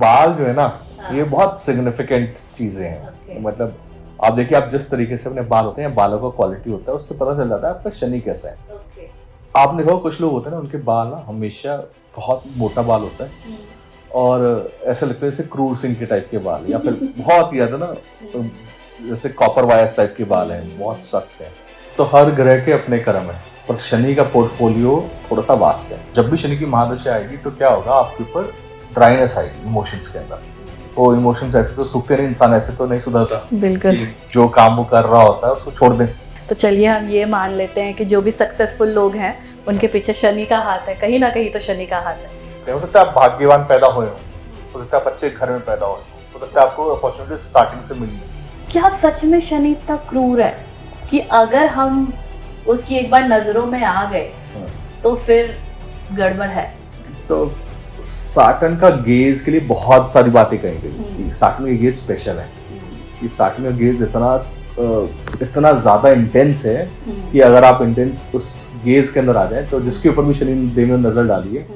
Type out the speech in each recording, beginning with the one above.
बाल जो है ना, ये बहुत सिग्निफिकेंट चीजें हैं। मतलब आप देखिए, आप जिस तरीके से अपने बाल होते हैं, बालों का क्वालिटी होता है, उससे पता चल जाता है आपका शनि कैसा है। आपने देखा कुछ लोग होते हैं ना, उनके बाल ना हमेशा बहुत मोटा बाल होता है और ऐसा लगता है जैसे क्रूर सिंह के टाइप के बाल, या फिर बहुत ही ज्यादा ना जैसे कॉपर वायर्स टाइप के बाल हैं, बहुत सख्त है। तो हर ग्रह के अपने कर्म है, पर शनि का पोर्टफोलियो थोड़ा सा वास्ट है। जब भी शनि की महादशा आएगी तो क्या होगा, आपके ऊपर ड्राइनेस आएगी इमोशंस के अंदर। तो इमोशंस ऐसे तो सूखते नहीं, इंसान ऐसे तो नहीं सुधरता। बिल्कुल। जो काम वो कर रहा होता है उसको छोड़ दें। तो चलिए हम ये मान लेते हैं कि जो भी सक्सेसफुल लोग हैं उनके पीछे शनि का हाथ है, कहीं ना कहीं तो शनि का हाथ है। हो सकता है आप भाग्यवान पैदा हुए हो सकता है आप अच्छे घर में पैदा हो सकता है आपको अपॉर्चुनिटी स्टार्टिंग से मिली है। क्या सच में शनि इतना क्रूर है कि अगर हम उसकी एक बार नजरों में आ गए तो फिर गड़बड़ है? तो सैटर्न का गेज के लिए बहुत सारी बातें कही गई कि सैटर्न का गेज स्पेशल है, कि सैटर्न का गेज इतना ज्यादा इंटेंस है कि अगर आप इंटेंस उस गेज के अंदर आ जाए, तो जिसके ऊपर भी शनि देव ने नजर डाली है,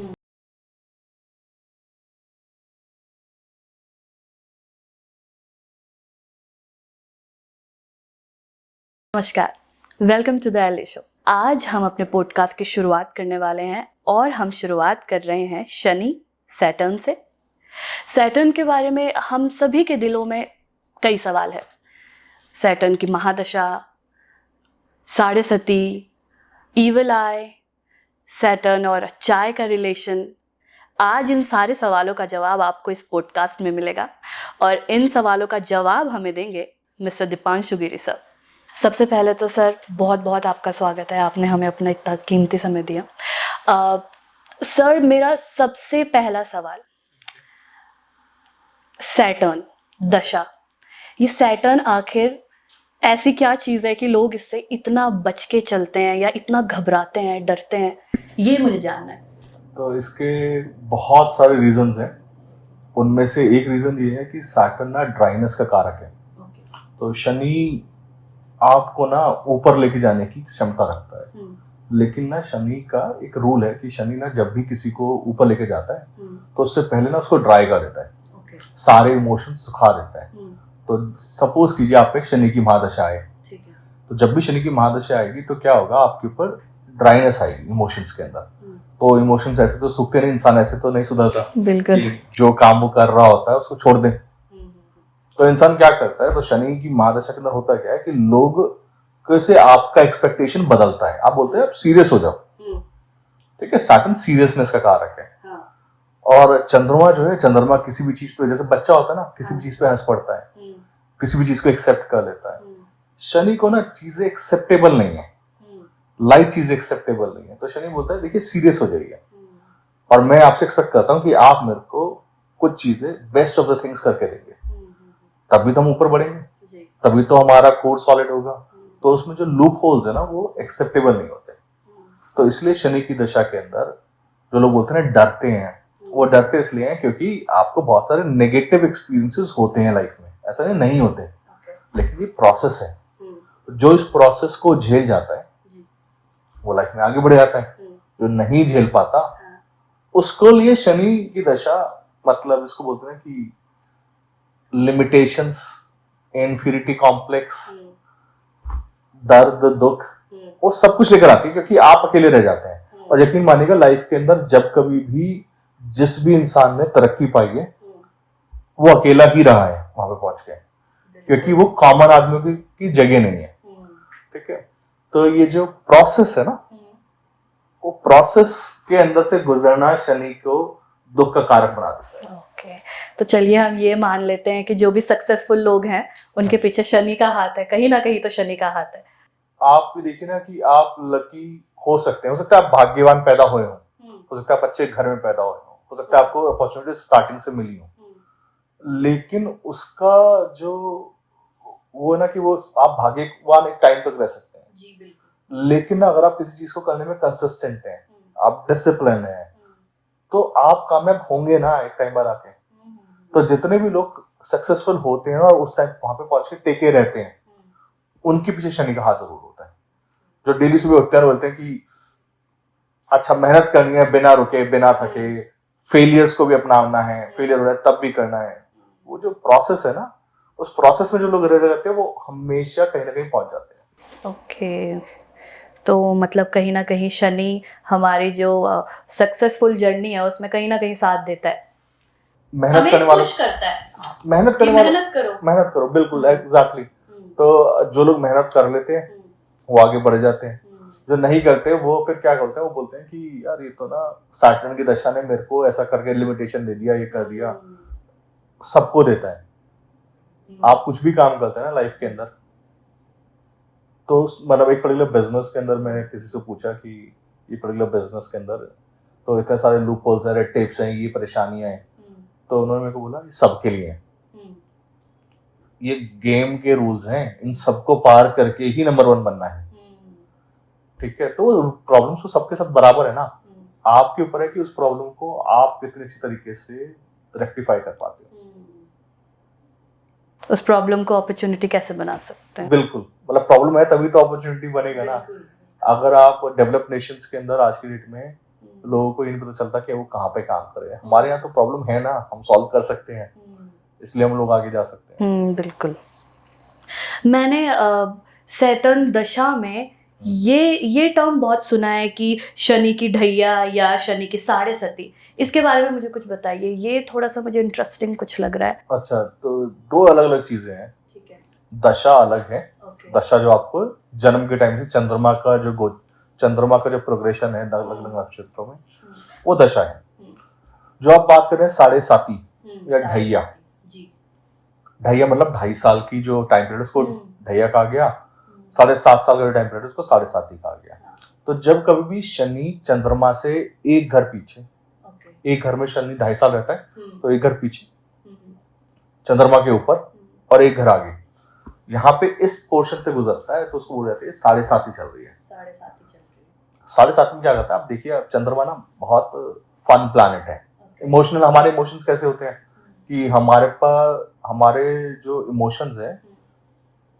नमस्कार, welcome to the Ellie show. आज हम अपने पॉडकास्ट की शुरुआत करने वाले हैं और हम शुरुआत कर रहे हैं शनि सैटर्न से। सैटर्न के बारे में हम सभी के दिलों में कई सवाल है। सैटर्न की महा दशा, साड़े सती, ईविल आई, सैटर्न और चाय का रिलेशन, आज इन सारे सवालों का जवाब आपको इस पॉडकास्ट में मिलेगा और इन सवालों का जवाब हमें देंगे मिस्टर दीपांशु गिरी सर। सबसे पहले तो सर बहुत बहुत आपका स्वागत है, आपने हमें अपना इतना कीमती समय दिया। सर, मेरा सबसे पहला सवाल, सैटर्न दशा, ये सैटर्न आखिर ऐसी क्या चीज़ है कि लोग इससे इतना बच के चलते हैं या इतना घबराते हैं, डरते हैं, ये मुझे जानना है। तो इसके बहुत सारे रीजंस हैं। उनमें से एक रीजन ये है कि सैटर्न ना ड्राइनेस का कारक है। तो शनि आपको ना ऊपर लेके जाने की क्षमता रखता है, लेकिन ना शनि का एक रूल है कि शनि ना जब भी किसी को ऊपर लेके जाता है तो उससे पहले ना उसको ड्राई कर देता है, सारे इमोशंस सुखा देता है। तो सपोज कीजिए आप पे शनि की महादशा आए, तो जब भी शनि की महादशा आएगी तो क्या होगा, आपके ऊपर ड्राइनेस आएगी इमोशंस के अंदर। तो इमोशंस ऐसे तो सूखते नहीं, इंसान ऐसे तो नहीं सुधरता। बिल्कुल। जो काम वो कर रहा होता है उसको छोड़ दें। तो इंसान क्या करता है, तो शनि की महादशा के अंदर होता क्या है कि लोग कैसे आपका एक्सपेक्टेशन बदलता है। आप बोलते हैं आप सीरियस हो जाओ, ठीक है, सैटर्न सीरियसनेस का कारक है। और चंद्रमा जो है, चंद्रमा किसी भी चीज पे, जैसे बच्चा होता है ना, किसी भी चीज पे हंस पड़ता है, किसी भी चीज को एक्सेप्ट कर लेता है। शनि को ना चीजें एक्सेप्टेबल नहीं है, लाइट चीज एक्सेप्टेबल नहीं है। तो शनि बोलता है देखिए सीरियस हो जाइए, और मैं आपसे एक्सपेक्ट करता हूँ कि आप मेरे को कुछ चीजें बेस्ट ऑफ द थिंग्स करके देंगे, तभी तो हम ऊपर बढ़ेंगे, तभी तो हमारा कोर्स सॉलिड होगा। तो उसमें जो लूप होल्स है ना, वो एक्सेप्टेबल नहीं होते। तो इसलिए शनि की दशा के अंदर जो लोग बोलते हैं डरते हैं, वो डरते इसलिए हैं क्योंकि आपको बहुत सारे नेगेटिव एक्सपीरियंसेस होते हैं लाइफ में। ऐसा नहीं होते, लेकिन ये प्रोसेस है। जो इस प्रोसेस को झेल जाता है वो लाइफ में आगे बढ़ जाता है। जो नहीं झेल पाता उसको लिए शनि की दशा, मतलब इसको बोलते हैं कि लिमिटेशंस, इन्फीरिटी कॉम्प्लेक्स, दर्द, दुख, वो सब कुछ लेकर आती है, क्योंकि आप अकेले रह जाते हैं। और यकीन मानिएगा, लाइफ के अंदर जब कभी भी जिस भी इंसान ने तरक्की पाई है वो अकेला ही रहा है वहां पे पहुंच के, क्योंकि वो कॉमन आदमियों की जगह नहीं है, ठीक है। तो ये जो प्रोसेस है ना, वो प्रोसेस के अंदर से गुजरना शनि को दुख का कारक बना देता है। ओके, तो चलिए हम ये मान लेते हैं कि जो भी सक्सेसफुल लोग हैं उनके पीछे शनि का हाथ है, कहीं ना कहीं तो शनि का हाथ है। आप भी देखिए ना कि आप लकी हो सकते हैं, हो सकता है आप भाग्यवान पैदा हुए हो सकता है आप अच्छे घर में पैदा हो सकता है आपको अपॉर्चुनिटी स्टार्टिंग से मिली हो, लेकिन उसका जो वो है ना कि वो आप भाग्यवान एक टाइम तक रह सकते हैं। जी बिल्कुल। लेकिन अगर आप किसी चीज को करने में कंसिस्टेंट हैं, आप डिसिप्लिन हैं, तो आप कामयाब होंगे ना एक टाइम बाद आके। तो जितने भी लोग सक्सेसफुल होते हैं और उस टाइम वहां पे पहुंच के टेके रहते हैं, उनके पीछे शनि का हाथ जरूर होता है। जो डेली सुबह उठते हैं बोलते हैं कि अच्छा मेहनत करनी है बिना रुके बिना थके, फेलियर्स को भी अपनाना है, फेलियर हो रहा है तब भी करना है। वो जो प्रोसेस है ना, उस प्रोसेस में जो लोग रह जाते हैं वो हमेशा कहीं ना कहीं पहुंच जाते हैं। ओके, तो मतलब कहीं ना कहीं शनि हमारी जो सक्सेसफुल जर्नी है उसमें कहीं ना कहीं साथ देता है, मेहनत करने वाले पुश करता है, मेहनत करने वाले मेहनत करो। बिल्कुल एग्जैक्टली। तो जो लोग मेहनत कर लेते हैं वो आगे बढ़ जाते हैं, जो नहीं करते वो फिर क्या करते हैं, वो बोलते हैं कि यार ये तो ना सैटर्न की दशा ने मेरे को ऐसा करके लिमिटेशन दे दिया, ये कर दिया। सबको देता है। आप कुछ भी काम करते हैं ना लाइफ के अंदर, तो मतलब एक पर्टिकुलर बिजनेस के अंदर मैंने किसी से पूछा कि ये पर्टिकुलर बिजनेस के अंदर तो इतने सारे लूप होल्स हैं, रेड टेप्स हैं, ये परेशानियां हैं। तो उन्होंने मेरे को बोला ये सबके लिए है, ये गेम के रूल्स हैं, इन सबको पार करके ही नंबर 1 बनना है। ठीक है, तो प्रॉब्लम्स तो सबके साथ बराबर है ना, आपके ऊपर है कि उस प्रॉब्लम को आप कितने अच्छी तरीके से रेक्टिफाई कर पाते हो, उस प्रॉब्लम को अपॉर्चुनिटी कैसे बना सकते हैं। बिल्कुल, मतलब प्रॉब्लम है तभी तो अपॉर्चुनिटी बनेगा ना। अगर आप डेवलप्ड नेशंस के अंदर आज की डेट में लोगों को ये नहीं पता चलता कि वो कहाँ पे काम कर रहे हैं। हमारे यहाँ तो प्रॉब्लम है ना, हम सॉल्व कर सकते हैं, इसलिए हम लोग आगे जा सकते हैं। बिल्कुल। मैंने सैटर्न दशा में ये टर्म बहुत सुना है कि शनि की ढैया या शनि की साढ़े सती, इसके बारे में मुझे कुछ बताइए, ये थोड़ा सा मुझे इंटरेस्टिंग कुछ लग रहा है। अच्छा, तो 2 अलग अलग चीजें हैं। ठीक है, दशा अलग है। दशा जो आपको जन्म के टाइम से चंद्रमा का जो प्रोग्रेशन है अलग अलग नक्षत्रों में, वो दशा है। जो आप बात कर रहे हैं साढ़े साती या ढैया, ढैया मतलब 2.5 साल की जो टाइम पीरियड उसको ढैया कहा गया, 7.5 साल का जो टाइम पीरियड उसको साढ़े साती कहा गया। तो जब कभी भी शनि चंद्रमा से एक घर पीछे, एक घर में शनि 2.5 साल रहता है, तो एक घर पीछे चंद्रमा के ऊपर और एक घर आगे, यहाँ पे इस पोर्शन से गुजरता है तो उसको बोल जाते हैं साढ़े साती चल रही है। साढ़े साती में क्या करता है, आप देखिए चंद्रमा ना बहुत फन प्लैनेट है। इमोशनल, हमारे इमोशंस कैसे होते हैं कि हमारे जो इमोशंस है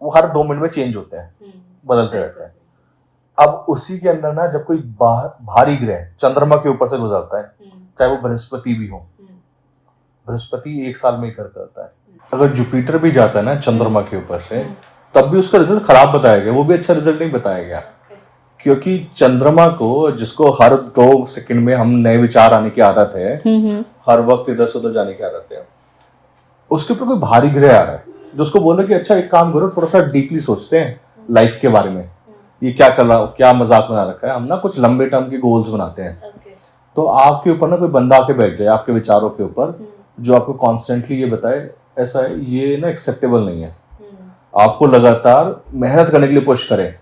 वो हर 2 मिनट में चेंज होते हैं, बदलते रहते हैं। अब उसी के अंदर ना जब कोई भारी ग्रह चंद्रमा के ऊपर से गुजरता है, चाहे वो बृहस्पति भी हो, बृहस्पति 1 साल में ही करता है। अगर जुपिटर भी जाता है ना चंद्रमा के ऊपर से, तब भी उसका रिजल्ट खराब बताया गया, वो भी अच्छा रिजल्ट नहीं बताया गया। क्योंकि चंद्रमा को, जिसको हर 2 सेकंड में हम नए विचार आने की आदत है, हर वक्त इधर से उधर जाने की आदत है, उसके ऊपर कोई भारी ग्रह आ रहा है जो उसको बोल रहा है कि अच्छा एक काम करो, थोड़ा सा डीपली सोचते हैं लाइफ के बारे में, ये क्या चल रहा, क्या मजाक बना रखा है, हम ना कुछ लंबे टर्म के गोल्स बनाते हैं। तो आपके ऊपर ना कोई बंदा आके बैठ जाए आपके विचारों के ऊपर, जो आपको कॉन्स्टेंटली ये बताए ऐसा है, ये ना एक्सेप्टेबल नहीं है, आपको लगातार मेहनत करने के लिए पुश करे।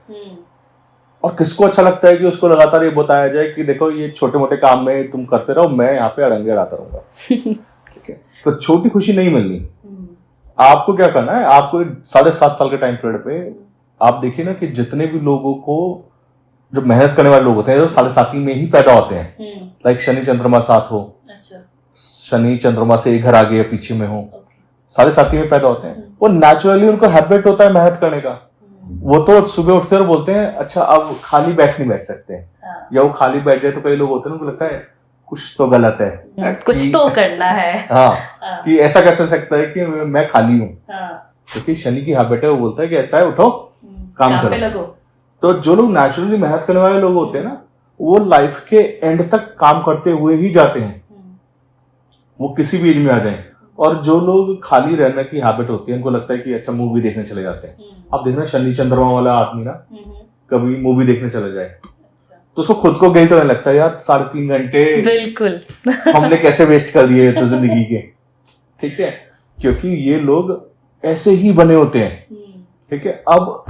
और किसको अच्छा लगता है कि उसको लगातार ये बताया जाए कि देखो ये छोटे मोटे काम में तुम करते रहो, मैं यहाँ पे अड़ंगे रहता रहूंगा। ठीक है, तो छोटी खुशी नहीं मिलनी। आपको क्या करना है, आपको 7.5 साल के टाइम पीरियड पे आप देखिए ना कि जितने भी लोगों को, जो मेहनत करने वाले लोग होते हैं, जो 7.5 में ही पैदा होते हैं, लाइक शनि चंद्रमा साथ हो, शनि चंद्रमा से एक घर आगे या पीछे में हो, 7.5 में पैदा होते हैं, वो नेचुरली उनको हैबिट होता है मेहनत करने का। वो तो सुबह उठते और बोलते हैं अच्छा अब खाली नहीं बैठ सकते, या वो खाली बैठ जाए तो कई लोग होते हैं उनको लगता है कुछ तो गलत है, कुछ तो करना है। हाँ, कि ऐसा कैसे सकता है कि मैं खाली हूँ, क्योंकि शनि की हैबिट है, वो बोलता है कि ऐसा है उठो काम करो। तो जो लोग नेचुरली मेहनत करने वाले लोग होते हैं ना, वो लाइफ के एंड तक काम करते हुए ही जाते हैं, वो किसी भी एज में आ जाए। और जो लोग खाली रहने की हैबिट होती है, उनको लगता है कि अच्छा मूवी देखने चले जाते हैं। आप देखना शनि चंद्रमा वाला आदमी ना कभी मूवी देखने चले जाए तो उसको खुद को गिल्ट होने लगता है, यार 3.5 घंटे बिल्कुल हमने कैसे वेस्ट कर दिए तो जिंदगी के। ठीक है, क्योंकि ये लोग ऐसे ही बने होते हैं। ठीक है, अब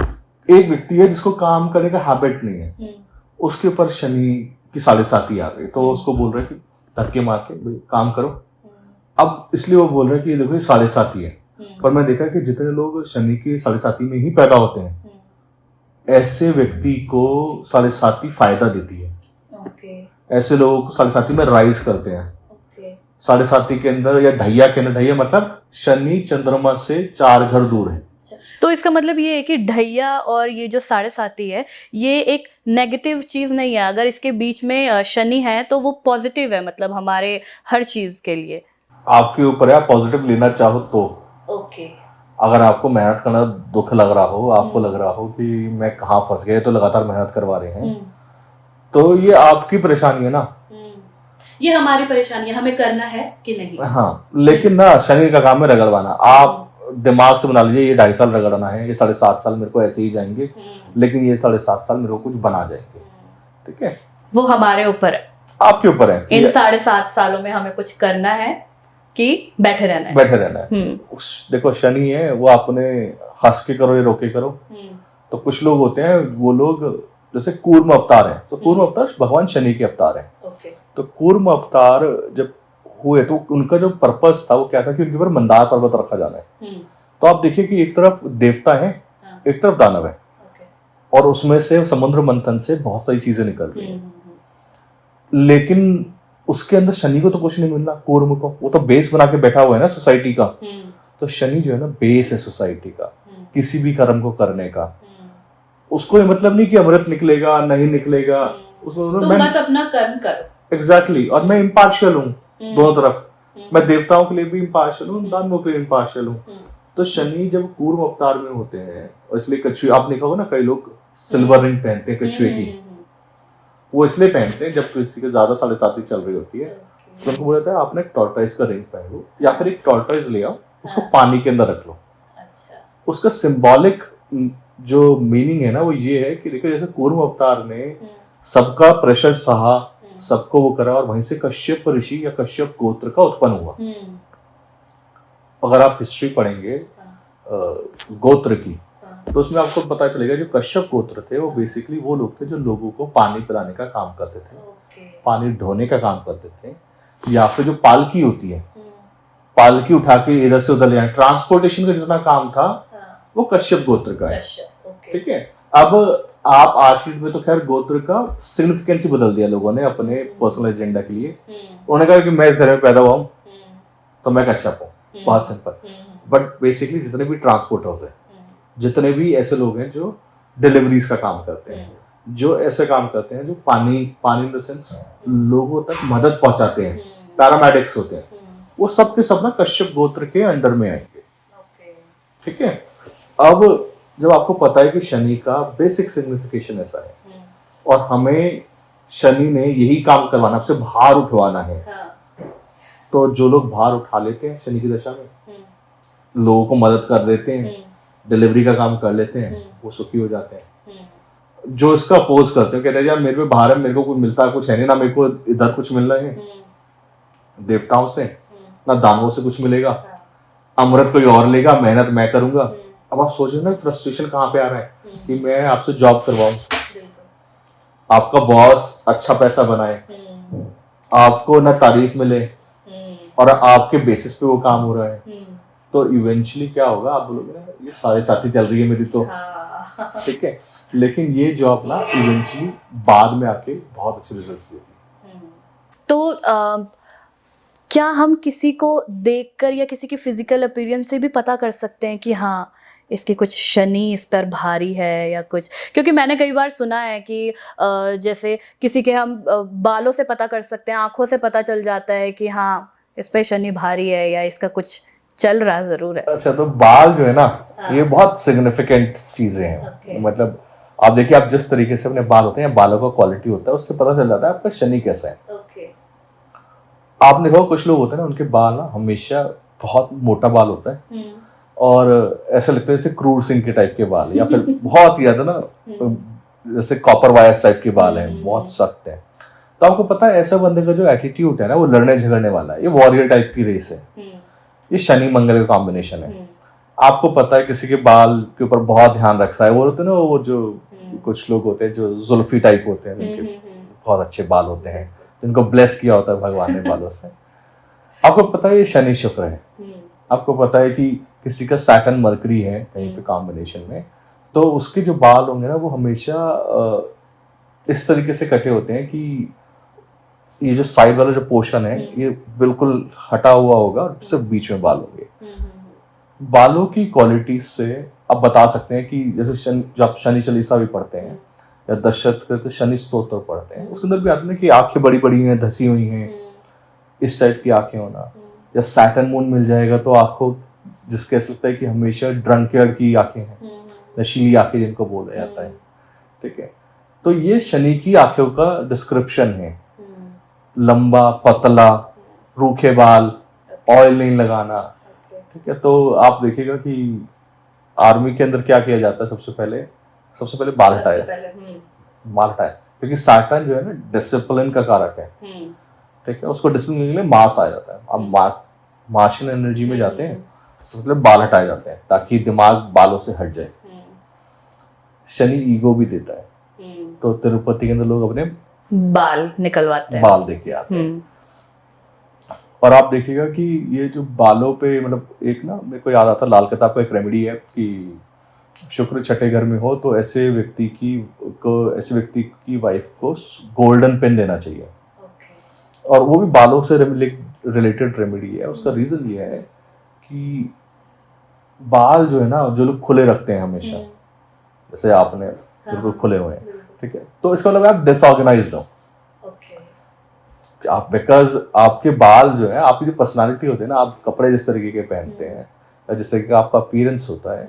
एक व्यक्ति है जिसको काम करने का हैबिट नहीं है, उसके ऊपर शनि की 7.5 आ गई, तो उसको बोल रहे हैं कि धक्के मार के भाई काम करो। अब इसलिए वो बोल रहे हैं कि देखो ये 7.5 है, पर मैं देखा कि जितने लोग शनि की 7.5 में ही पैदा होते हैं, ऐसे व्यक्ति को 7.5 फायदा देती है। ऐसे लोगों को 7.5 में राइज करते हैं। 7.5 के अंदर या ढैया के अंदर, ढैया मतलब शनि चंद्रमा से 4 घर दूर है। तो इसका मतलब ये है कि ढैया और ये जो साढ़े साती है ये एक नेगेटिव चीज नहीं है, अगर इसके बीच में शनि है तो वो पॉजिटिव है, मतलब हमारे हर चीज के लिए। आपके ऊपर है, आप पॉजिटिव लेना चाहो तो। ओके। अगर आपको मेहनत करना दुख लग रहा हो, आपको लग रहा हो कि मैं कहाँ फंस गए, तो लगातार मेहनत करवा रहे हैं, तो ये आपकी परेशानी है ना, ये हमारी परेशानी है, हमें करना है कि नहीं। हाँ, लेकिन ना शनि का काम है रगड़वाना। आप दिमाग से बना लीजिए ये 2.5 साल रगड़ना है, ये 7.5 साल मेरे को ऐसे ही जाएंगे, लेकिन ये 7.5 साल मेरे को कुछ बना जाएंगे। ठीक है, वो हमारे ऊपर है, आपके ऊपर है। इन 7.5 सालों में हमें कुछ करना है कि बैठे रहना है। देखो शनि है, वो आपने हंस के करो या रोके करो। तो कुछ लोग होते हैं, वो लोग जैसे कूर्म अवतार है, तो कूर्म अवतार भगवान शनि के अवतार है। तो कूर्म अवतार जब हुए तो उनका जो पर्पस था वो क्या था कि उनके ऊपर मंदार पर्वत रखा जाना है। तो आप देखिए कि एक तरफ देवता है, एक तरफ दानव है, और उसमें से समुद्र मंथन से बहुत सारी चीजें निकल रही हैं, लेकिन उसके अंदर शनि को तो कुछ नहीं मिलना। कूर्म को वो तो बेस बना के बैठा हुआ है ना सोसाइटी का। तो शनि जो है ना बेस है सोसाइटी का, किसी भी कर्म को करने का। उसको ये मतलब नहीं कि अमृत निकलेगा नहीं निकलेगा, उसको तुम बस अपना कर्म करो। एग्जैक्टली। और मैं इम्पार्शियल हूँ दोनों तरफ, मैं देवताओं के लिए भी इम्पार्शियल हूँ, दानवों के लिए इम्पार्शियल हूँ। तो शनि जब कूर्म अवतार में होते हैं, और इसलिए कछुए, आपने देखा होगा ना कई लोग सिल्वर रिंग पहनते हैं कछुए की, वो इसलिए पहनते हैं जब किसी के ज्यादा 7.5 चल रही होती है, तो उनको बोला जाता है आपने एक टॉर्टॉइस का रिंग पहन लो, या फिर एक टॉर्टॉइस ले आओ, उसको पानी के अंदर रख लो। उसका सिंबॉलिक जो मीनिंग है ना वो ये है कि देखो जैसे कूर्म अवतार ने सबका प्रेशर सहा, सबको वो करा, और वहीं से कश्यप ऋषि या कश्यप गोत्र का उत्पन्न हुआ। अगर आप हिस्ट्री पढ़ेंगे गोत्र की, तो उसमें आपको पता चलेगा जो कश्यप गोत्र थे वो बेसिकली वो लोग थे जो लोगों को पानी पिलाने का काम करते थे, पानी ढोने का काम करते थे, या फिर जो पालकी होती है, पालकी उठा के इधर से उधर ले जाना, ट्रांसपोर्टेशन का जितना काम था वो कश्यप गोत्र का है। ठीक है, अब आप आज की डेट में तो खैर गोत्र का सिग्निफिकेंस बदल दिया लोगों ने अपने पर्सनल एजेंडा के लिए। उन्होंने कहा कि मैं इस घर में पैदा हुआ हूं तो मैं कश्यप हूं, बहुत सिंपल। बट बेसिकली जितने भी ट्रांसपोर्टर्स हैं, जितने भी ऐसे लोग हैं जो डिलीवरीज का काम करते हैं, जो ऐसे काम करते हैं जो पानी इन द सेंस लोगों तक मदद पहुंचाते हैं, पैरामेडिक्स होते हैं, वो सब के सब ना कश्यप गोत्र के अंडर में आएंगे। ठीक है, अब जब आपको पता है कि शनि का बेसिक सिग्निफिकेशन ऐसा है, और हमें शनि ने यही काम करवाना, आपसे भार उठवाना है, तो जो लोग भार उठा लेते हैं शनि की दशा में, लोगों को मदद कर देते हैं, डिलीवरी का काम कर लेते हैं, वो सुखी हो जाते हैं। जो इसका अपोज करते हैं, कहते हैं यार मेरे पे भार है, मेरे को कुछ मिलता है कुछ है नहीं, ना मेरे को इधर कुछ मिल रहा है देवताओं से, ना दानवों से कुछ मिलेगा, अमृत कोई और लेगा, मेहनत मैं करूंगा। अब आप सोच रहे हो ना फ्रस्ट्रेशन कहाँ पे आ रहा है कि मैं आपसे जॉब करवाऊं, आपका बॉस अच्छा पैसा बनाए, आपको ना तारीफ मिले, और आपके बेसिस पे वो काम हो रहा है, तो इवेंचुअली क्या होगा, आप बोलोगे ना ये साढ़े साथी चल रही है मेरी तो। ठीक है, लेकिन ये जॉब ना इवेंचुअली बाद में आके बहुत अच्छे रिजल्ट्स देती है। तो क्या हम किसी को देखकर या किसी की फिजिकल अपीयरेंस से भी पता कर सकते हैं कि हाँ इसकी कुछ शनि इस पर भारी है या कुछ? क्योंकि मैंने कई बार सुना है कि जैसे किसी के हम बालों से पता कर सकते हैं, आंखों से पता चल जाता है कि हाँ इस पे शनि भारी है या इसका कुछ चल रहा जरूर है। अच्छा, तो बाल जो है ना, ये बहुत सिग्निफिकेंट चीजें हैं। मतलब आप देखिए, आप जिस तरीके से अपने बाल होते हैं, बालों का क्वालिटी होता है, उससे पता चल जाता है आपका शनि कैसा है। आपने देखा कुछ लोग होते हैं ना, उनके बाल ना हमेशा बहुत मोटा बाल होता है, और ऐसा लगता है जैसे क्रूर सिंह के टाइप के बाल, या फिर बहुत ही ज्यादा ना जैसे कॉपर वायर्स टाइप के बाल हैं, बहुत सख्त है। तो आपको पता है ऐसा बंदे का जो एटीट्यूड है ना, वो लड़ने झगड़ने वाला है, ये वॉरियर टाइप की रेस है, ये शनि मंगल का कॉम्बिनेशन है। आपको पता है किसी के बाल के ऊपर बहुत ध्यान रख रहा है, वो होते हैं ना, वो जो कुछ लोग होते हैं जो जुल्फी टाइप होते हैं, जिनके बहुत अच्छे बाल होते हैं, जिनको ब्लेस किया होता है भगवान ने बालों से। आपको पता है ये शनि शुक्र है। आपको पता है कि किसी का सैटर्न मरकरी है कहीं पे कॉम्बिनेशन में, तो उसके जो बाल होंगे ना वो हमेशा इस तरीके से कटे होते हैं कि ये जो साइड वाला जो पोर्शन है ये बिल्कुल हटा हुआ होगा और सिर्फ बीच में बाल होंगे। बालों की क्वालिटी से आप बता सकते हैं कि जैसे जब आप शनि चालीसा भी पढ़ते हैं या दशरथ शनि स्तोत्र पढ़ते हैं, उसके अंदर भी आते हैं कि आंखें बड़ी बड़ी हैं, धसी हुई हैं, इस टाइप की आंखें होना, या सैटर्न मून मिल जाएगा तो आंखों जिसके ऐसा लगता है कि हमेशा ड्रंकेड की आंखें हैं, नशीली आंखें जिनको बोला जाता है, ठीक है। तो ये शनि की आंखों का डिस्क्रिप्शन है, लंबा, पतला, रूखे बाल, ऑयल नहीं लगाना, ठीक है। तो आप देखिएगा कि आर्मी के अंदर क्या किया जाता है, सबसे पहले बाल हटाया, क्योंकि सैटर्न जो है ना डिसिप्लिन का कारक है, ठीक है। उसको डिसिप्लिन के लिए मार्स आ जाता है, अब मार्शियन एनर्जी में जाते हैं, सबसे पहले बाल हटाए जाते हैं ताकि दिमाग बालों से हट जाए। शनि ईगो भी देता है, तो तिरुपति के अंदर लोग अपने बाल निकलवाते हैं, बाल देके आते हैं। और आप देखिएगा कि ये जो बालों पे, मतलब एक ना मेरे को याद आता, लाल किताब का एक रेमेडी है कि शुक्र छठे घर में हो तो ऐसे व्यक्ति की वाइफ को गोल्डन पेन देना चाहिए। और वो भी बालों से रिलेटेड रेमेडी है। उसका रीजन ये है कि बाल जो है ना, जो लोग खुले रखते हैं हमेशा, जैसे आपने बिल्कुल खुले हुए हैं, ठीक है, तो इसका मतलब आप डिसऑर्गेनाइज्ड हो आप, बिकॉज आपके बाल जो है, आपकी जो पर्सनालिटी होती है ना, आप कपड़े जिस तरीके के पहनते हैं या जिस तरीके का आपका अपीयरेंस होता है,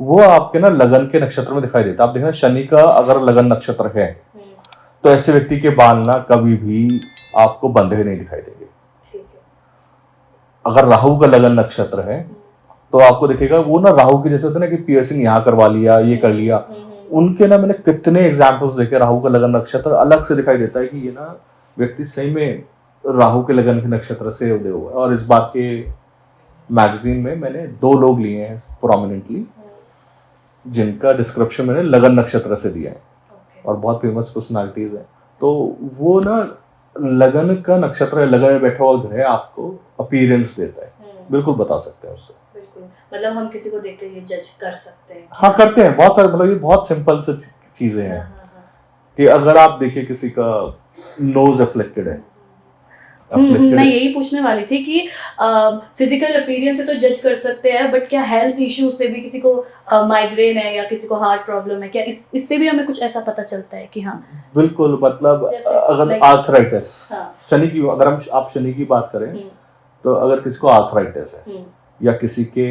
वो आपके ना लगन के नक्षत्र में दिखाई देता है। आप देखना शनि का अगर लगन नक्षत्र है तो ऐसे व्यक्ति के बाल ना कभी भी आपको बंधे हुए नहीं दिखाई देंगे। अगर राहु का लगन नक्षत्र है तो आपको दिखेगा वो ना राहु के जैसे होते हैं ना कि पियर्सिंग यहाँ करवा लिया, ये कर लिया। उनके ना मैंने कितने एग्जाम्पल्स देखे, राहु का लगन नक्षत्र अलग से दिखाई देता है कि ये ना व्यक्ति सही में राहु के लगन के नक्षत्र से उदय हुआ है। और इस बात के मैगजीन में मैंने 2 लोग लिए हैं प्रोमिनेंटली, जिनका डिस्क्रिप्शन मैंने लगन नक्षत्र से दिया है, और बहुत फेमस पर्सनालिटीज हैं। तो वो ना लगन का नक्षत्र है, लगन में बैठा हुआ ग्रह आपको अपीयरेंस देता है, बिल्कुल बता सकते हैं उससे। मतलब हम किसी को देख के ये जज कर सकते हैं? हाँ, करते हैं बहुत सारे, मतलब ये बहुत सिंपल से चीजें हैं कि अगर आप देखिए किसी का नोज अफ्लिक्टेड है, मैं यही पूछने वाली थी कि फिजिकल अपीयरेंस से तो जज कर सकते हैं, बट क्या हेल्थ इश्यूज से भी, किसी को माइग्रेन है या किसी को हार्ट प्रॉब्लम है, क्या इससे भी हमें कुछ ऐसा पता चलता है कि हाँ? बिल्कुल, मतलब अगर आर्थराइटिस, शनि की, अगर आप शनि की बात करें तो अगर किसी को आर्थराइटिस है या किसी के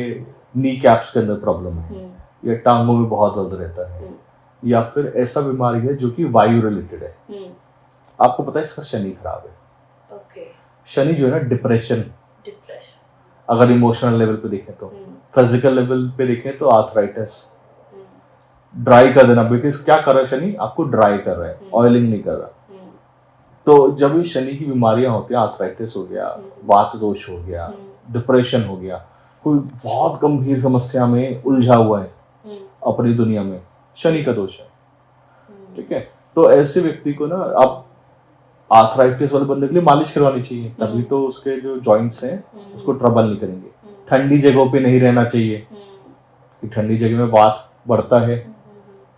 नी कैप्स के अंदर प्रॉब्लम है या टांगों में बहुत दर्द रहता है या फिर ऐसा बीमारी है जो कि वायु रिलेटेड है, आपको पता है इसका शनि खराब है। शनि जो है ना डिप्रेशन, अगर इमोशनल लेवल पे देखें तो, फिजिकल लेवल पे देखें तो आर्थराइटिस, ड्राई कर देना, बिकॉज क्या कर रहा है शनि, आपको ड्राई कर रहा है, ऑयलिंग नहीं कर रहा। तो जब ये शनि की बीमारियां होती हैं, आर्थराइटिस हो गया, वात दोष हो गया, डिप्रेशन हो गया, कोई बहुत गंभीर समस्या में उलझा हुआ है अपनी दुनिया में, शनि का दोष है, ठीक है। तो ऐसे व्यक्ति को ना आप आर्थराइटिस वाले बंदे के लिए मालिश करवानी चाहिए, तभी तो उसके जो जॉइंट्स हैं उसको ट्रबल नहीं करेंगे। ठंडी जगहों पे नहीं रहना चाहिए कि ठंडी जगह में वात बढ़ता है,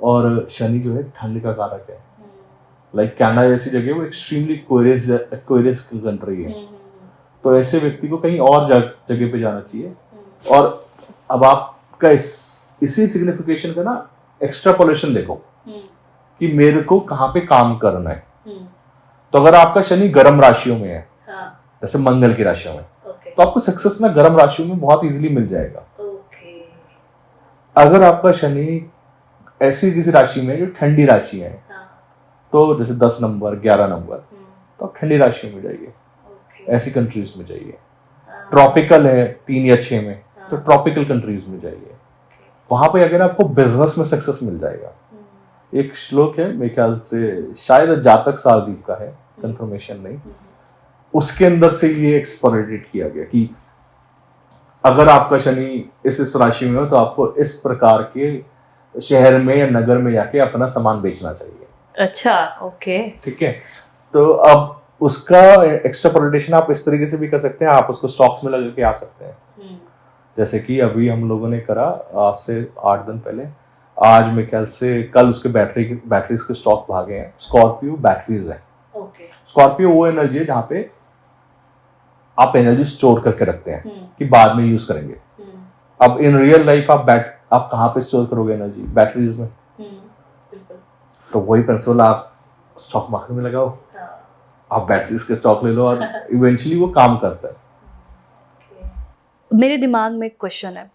और शनि जो है ठंड का कारक है। लाइक कनाडा जैसी जगह वो एक्सट्रीमली एक्वेरियस कंट्री है, तो ऐसे व्यक्ति को कहीं और जगह पे जाना चाहिए। और अब आपका इसी सिग्निफिकेशन का ना एक्स्ट्रापोलेशन देखो कि मेरे को कहाँ पे काम करना है। तो अगर आपका शनि गर्म राशियों में है, जैसे मंगल की राशियों में, तो आपको सक्सेस ना गर्म राशियों में बहुत इजीली मिल जाएगा। अगर आपका शनि ऐसी किसी राशि में जो ठंडी राशि है, तो जैसे 10 नंबर 11 नंबर, तो आप ठंडी राशियों में जाइए, ऐसी कंट्रीज में जाइए। ट्रॉपिकल है 3 या 6 में, तो ट्रॉपिकल कंट्रीज में जाइए, वहां पे अगर आपको बिजनेस में सक्सेस मिल जाएगा। एक श्लोक है मेरे ख्याल से, शायद जातक सारदीप का है, कंफर्मेशन नहीं, उसके अंदर से ये एक्सप्लोरेटेड किया गया कि अगर आपका शनि इस राशि में हो तो आपको इस प्रकार के शहर में या नगर में जाके अपना सामान बेचना चाहिए। अच्छा, ओके, ठीक है। तो अब उसका एक्स्ट्रापोलेशन आप इस तरीके से भी कर सकते हैं, आप उसको स्टॉक्स में लगा के आ सकते हैं। जैसे कि अभी हम लोगों ने करा आज से 8 दिन पहले, आज मेरे ख्याल से कल उसके बैटरीज के स्टॉक भागे हैं। स्कॉर्पियो बैटरीज है। स्कॉर्पियो वो एनर्जी है जहां पे आप एनर्जी स्टोर करके रखते हैं कि बाद में यूज करेंगे। अब इन रियल लाइफ आप कहाँ पे स्टोर करोगे एनर्जी? बैटरीज में। बिल्कुल। तो वही प्रिंसिपल आप स्टॉक मार्केट में लगाओ, आप बैटरीज के स्टॉक ले लो और इवेंचुअली वो काम करता है। मेरे दिमाग में एक क्वेश्चन है।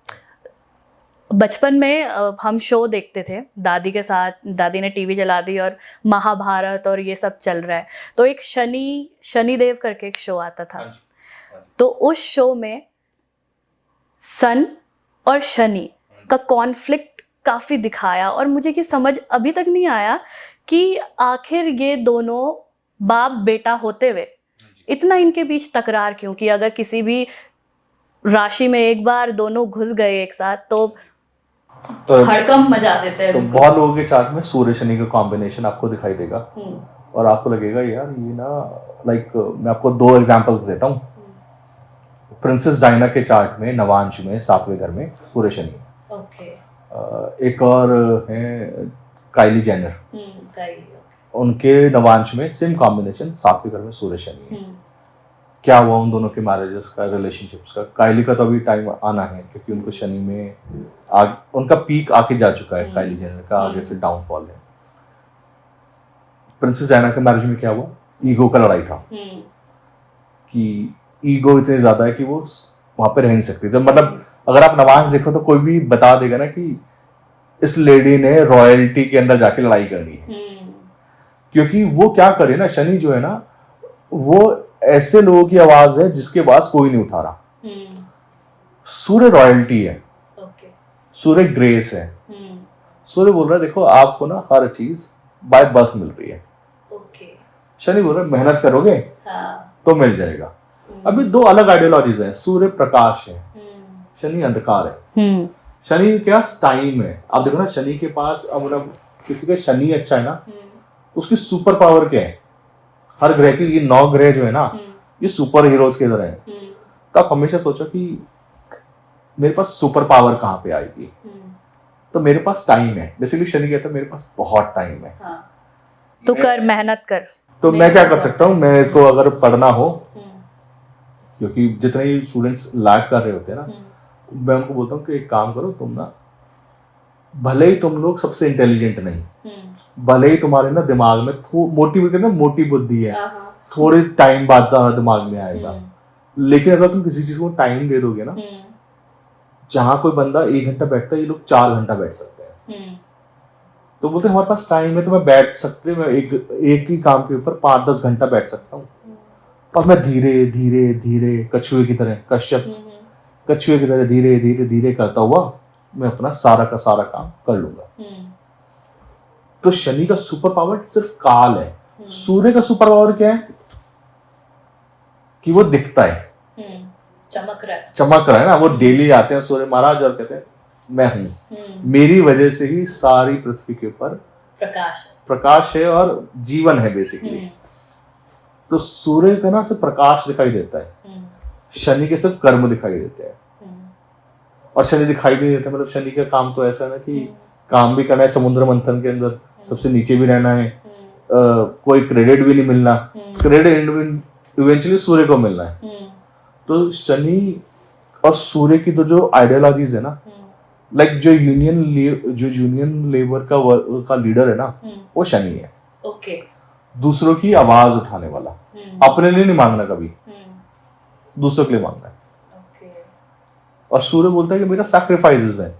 बचपन में हम शो देखते थे दादी के साथ, दादी ने टीवी चला दी और महाभारत और ये सब चल रहा है, तो एक शनिदेव करके एक शो आता था। तो उस शो में सन और शनि का कॉन्फ्लिक्ट काफ़ी दिखाया और मुझे ये समझ अभी तक नहीं आया कि आखिर ये दोनों बाप बेटा होते हुए इतना इनके बीच तकरार क्यों? कि अगर किसी भी राशि में एक बार दोनों घुस गए एक साथ तो हड़कंप मचा देते हैं। तो बहुत लोगों के चार्ट में सूर्य शनि का कॉम्बिनेशन आपको दिखाई देगा और आपको लगेगा यार ये ना, लाइक मैं आपको 2 एग्जांपल्स देता हूँ। प्रिंसेस डायना के चार्ट में नवांश में 7वें घर में सूर्य शनि। एक और है काइली जेनर, उनके नवांश में सेम कॉम्बिनेशन 7वें घर में सूर्य शनि है। क्या हुआ उन दोनों के मैरिजेस का, रिलेशनशिप्स का? काइली का तो अभी टाइम आना है क्योंकि उनको शनि में उनका पीक आके जा चुका है, काइली जेनर का आगे से डाउनफॉल है। प्रिंसेस डायना के मैरिज में क्या हुआ? ईगो का लड़ाई था कि ईगो इतनी ज्यादा है कि वो वहां पे रह नहीं सकती। तो मतलब अगर आप नवांश देखो तो कोई भी बता देगा ना कि इस लेडी ने रॉयल्टी के अंदर जाके लड़ाई करनी है, क्योंकि वो क्या करे ना, शनि जो है ना वो ऐसे लोगों की आवाज है जिसके पास कोई नहीं उठा रहा। सूर्य रॉयल्टी है, सूर्य ग्रेस है। सूर्य बोल रहा है देखो आपको ना हर चीज बाय बर्थ मिल रही है। शनि बोल रहा है मेहनत करोगे तो मिल जाएगा। अभी 2 अलग आइडियोलॉजीज हैं। सूर्य प्रकाश है, शनि अंधकार है। शनि के पास टाइम है। आप देखो ना शनि के पास, अब मतलब किसी का शनि अच्छा है ना, उसकी सुपर पावर क्या है? हर ग्रह की ये 9 ग्रह जो है ना, ये सुपर हीरोज के तरह है। तो आप हमेशा सोचो कि मेरे पास सुपर पावर कहाँ पे आएगी? तो मेरे पास टाइम है। बेसिकली शनि कहता है मेरे पास बहुत टाइम है, तो कर, मेहनत कर। तो मैं क्या कर सकता हूँ? मेरे को अगर पढ़ना हो, क्योंकि जितने ही स्टूडेंट्स लैग कर रहे होते हैं ना, मैं उनको बोलता हूँ कि एक काम करो, तुम ना भले ही तुम लोग सबसे इंटेलिजेंट नहीं, भले ही तुम्हारे ना दिमाग में मोटी बुद्धि है, थोड़े टाइम बाद दिमाग में आएगा, लेकिन अगर तुम किसी चीज को टाइम दे दोगे ना, जहां कोई बंदा 1 घंटा बैठता है ये लोग 4 घंटा बैठ सकते हैं। तो बोलते हमारे पास टाइम है तो मैं बैठ सकते, मैं एक ही काम के ऊपर 5-10 घंटा बैठ सकता हूँ और मैं धीरे धीरे धीरे कछुए की तरह, कछुए की तरह धीरे धीरे धीरे करता हुआ मैं अपना सारा का सारा काम कर लूंगा। तो शनि का सुपर पावर सिर्फ काल है। सूर्य का सुपर पावर क्या है? कि वो दिखता है, चमक रहा है ना। वो डेली आते हैं सूर्य महाराज और कहते हैं मैं हूं, मेरी वजह से ही सारी पृथ्वी के ऊपर प्रकाश है और जीवन है बेसिकली। तो सूर्य का ना सिर्फ प्रकाश दिखाई देता है, शनि के सिर्फ कर्म दिखाई देते हैं। और शनि दिखाई भी देता है, मतलब शनि का काम तो ऐसा है ना कि काम भी करना है, समुद्र मंथन के अंदर सबसे नीचे भी रहना है, कोई क्रेडिट भी नहीं मिलना, क्रेडिट इवेंचुअली सूर्य को मिलना है। तो शनि और सूर्य की तो जो आइडियोलॉजीज है ना, लाइक जो यूनियन लेबर का लीडर है ना, वो शनि है। दूसरों की आवाज उठाने वाला, अपने लिए नहीं मांगना कभी, दूसरों के लिए मांगना है। और सूर्य बोलता है कि मेरा सैक्रिफाइसेस है,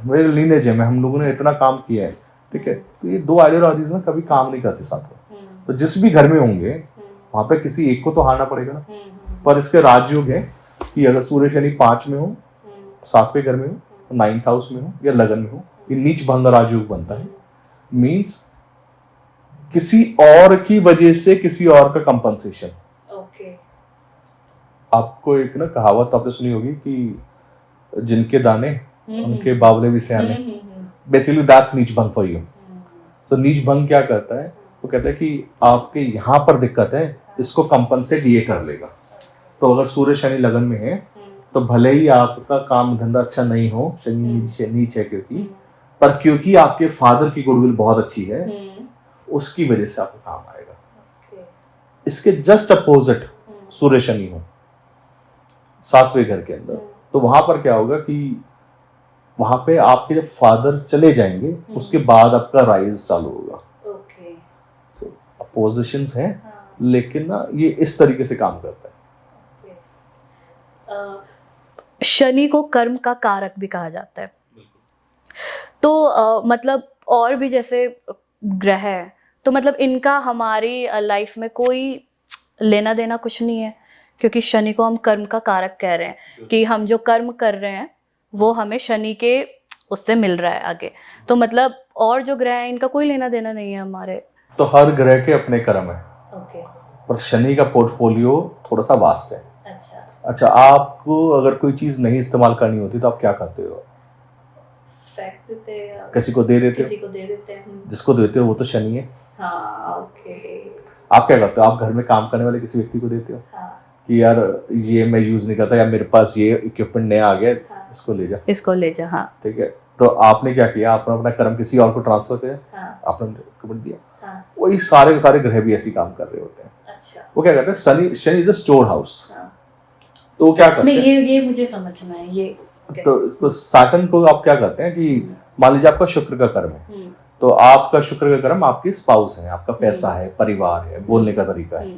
मेरे लीनेज है, हम लोगों ने इतना काम किया है, ठीक है। तो ये 2 आइडियोलॉजीज ना कभी काम नहीं करते साथ में। तो जिस भी घर में होंगे वहां पे किसी एक को तो हारना पड़ेगा ना। पर इसके राजयोग है कि अगर सूर्य शनि 5 में हो, 7वें घर में हो, 9th हाउस में हो या लगन में हो, ये नीच भंग राजयोग बनता है। मीन्स किसी और की वजह से किसी और का कंपनसेशन। आपको एक ना कहावत आपने सुनी होगी कि जिनके दाने उनके बावले भी सियाने। बेसिकली दैट्स नीच भंग फॉर यू। तो नीच भंग क्या करता है? वो कहता है कि आपके यहाँ पर दिक्कत है, इसको कंपनसेट ये कर लेगा। तो अगर सूर्य शनि लगन में है तो भले ही आपका काम धंधा अच्छा नहीं हो, शनि नीच है क्योंकि, पर क्योंकि आपके फादर की गुडविल बहुत अच्छी है, उसकी वजह से आपको काम आएगा। इसके जस्ट अपोजिट सूर्य शनि हो 7वें घर के अंदर, तो वहां पर क्या होगा कि वहां पे आपके जब फादर चले जाएंगे उसके बाद आपका राइज चालू होगा। ओके। अपोजिशंस हैं, लेकिन ना ये इस तरीके से काम करता है। शनि को कर्म का कारक भी कहा जाता है। तो मतलब और भी जैसे ग्रह है, तो मतलब इनका हमारी लाइफ में कोई लेना देना कुछ नहीं है, क्योंकि शनि को हम कर्म का कारक कह रहे हैं कि हम जो कर्म कर रहे हैं वो हमें शनि के उससे मिल रहा है आगे। तो मतलब और जो ग्रह हैं इनका कोई लेना देना नहीं है हमारे। तो हर ग्रह के अपने कर्म है। ओके। पर शनि का पोर्टफोलियो थोड़ा सा वास्ट है। अच्छा, आपको अगर कोई चीज नहीं इस्तेमाल करनी होती तो आप क्या करते हो? फेंक देते हैं, किसी को दे देते हो? किसी को दे देते हैं। जिसको देते हो वो तो शनि है। हाँ, ओके। आप क्या करते हो? आप घर में काम करने वाले किसी व्यक्ति को देते हो कि यार ये मैं यूज नहीं करता, या मेरे पास ये इक्विपमेंट नया आ गया, इसको ले जा, इसको ले जा। हाँ, ठीक है। तो आपने क्या किया? आपने अपना कर्म किसी और को ट्रांसफर किया, आपने इक्विपमेंट दिया। वही सारे के सारे ग्रह भी ऐसे काम कर रहे होते हैं। अच्छा। वो क्या कहते हैं, Shani is a store house. तो वो क्या करते हैं? ये मुझे समझना है ये। तो सैटर्न को आप क्या करते हैं कि मान लीजिए आपका शुक्र का कर्म है, तो आपका शुक्र का कर्म आपकी स्पाउस है, आपका पैसा है, परिवार है, बोलने का तरीका है।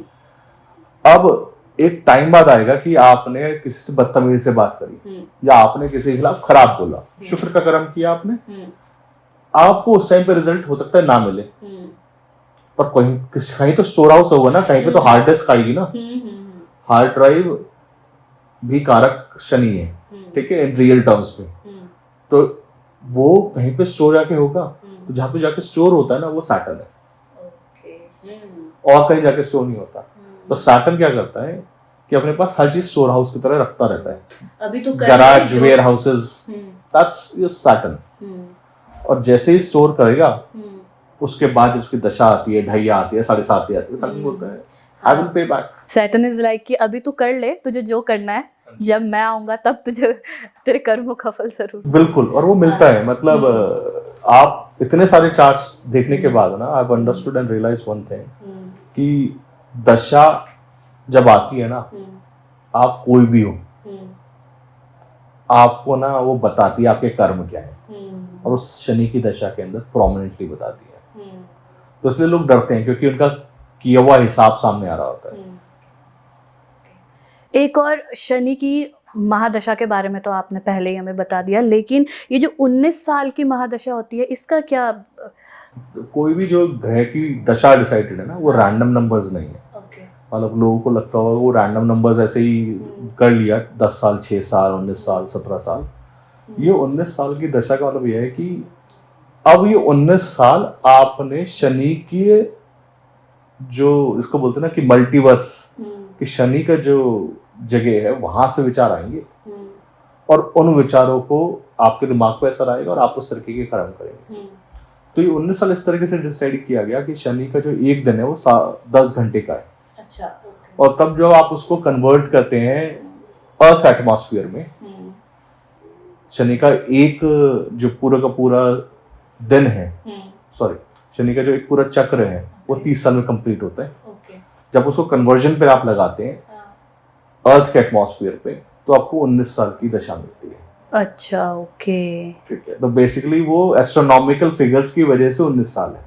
अब एक टाइम बाद आएगा कि आपने किसी से बदतमीजी से बात करी या आपने किसी के खिलाफ खराब बोला, शुक्र का कर्म किया आपने, आपको उस टाइम पे रिजल्ट हो सकता है ना मिले, पर कहीं तो स्टोर हाउस होगा ना, कहीं पे तो हार्ड डिस्क आएगी ना। हार्ड ड्राइव भी कारक शनि है, ठीक है, इन रियल टर्म्स में। तो वो कहीं पे स्टोर जाके होगा, तो जहाँ पे जाके स्टोर होता है ना वो सैटर्न है, और कहीं जाके स्टोर नहीं होता। तो सैटर्न क्या करता है कि अपने पास हर चीज स्टोर हाउस की तरह रखता रहता है। अभी तो garage, warehouses, that's your Saturn. और जैसे ही स्टोर करेगा उसके बाद जब उसकी दशा आती है, ढैया आती है, साढ़े साती आती है, सैटर्न बोलता है I will pay back. Saturn is like कि अभी तू कर ले, तुझे जो करना है, जब मैं आऊंगा तब तुझे तेरे कर्मों का फल जरूर। बिल्कुल, और वो मिलता है। मतलब आप इतने सारे चार्ट्स देखने के बाद ना, I have understood and realise one thing कि दशा जब आती है ना, आप कोई भी हो, आपको ना वो बताती है आपके कर्म क्या है, और उस शनि की दशा के अंदर प्रोमिनेंटली बताती है। तो इसलिए लोग डरते हैं क्योंकि उनका किया हुआ हिसाब सामने आ रहा होता है। एक और शनि की महादशा के बारे में तो आपने पहले ही हमें बता दिया, लेकिन ये जो 19 साल की महादशा होती है इसका क्या? कोई भी जो ग्रह की दशा डिसाइडेड है ना, वो रैंडम नंबर्स नहीं है। मतलब लोगों को लगता होगा वो रैंडम नंबर्स ऐसे ही कर लिया, 10 साल, 6 साल, 19 साल, 17 साल। ये 19 साल की दशा का मतलब यह है कि अब ये 19 साल आपने शनि की जो इसको बोलते हैं ना कि मल्टीवर्स, कि शनि का जो जगह है वहां से विचार आएंगे, और उन विचारों को आपके दिमाग पे असर आएगा और आप उस तरीके के कर्म करेंगे। तो ये 19 साल इस तरीके से डिसाइड किया गया कि शनि का जो एक दिन है वो 10 घंटे का है। अच्छा, और तब जब आप उसको कन्वर्ट करते हैं अर्थ एटमॉस्फेयर में, शनि का एक जो पूरा का पूरा दिन है, सॉरी, शनि का जो एक पूरा चक्र है वो 30 साल में कंप्लीट होता है। जब उसको कन्वर्जन पे आप लगाते हैं अर्थ के एटमॉस्फेयर पे, तो आपको 19 साल की दशा मिलती है। अच्छा, ओके, ठीक है। तो बेसिकली वो एस्ट्रोनॉमिकल फिगर्स की वजह से 19 साल है।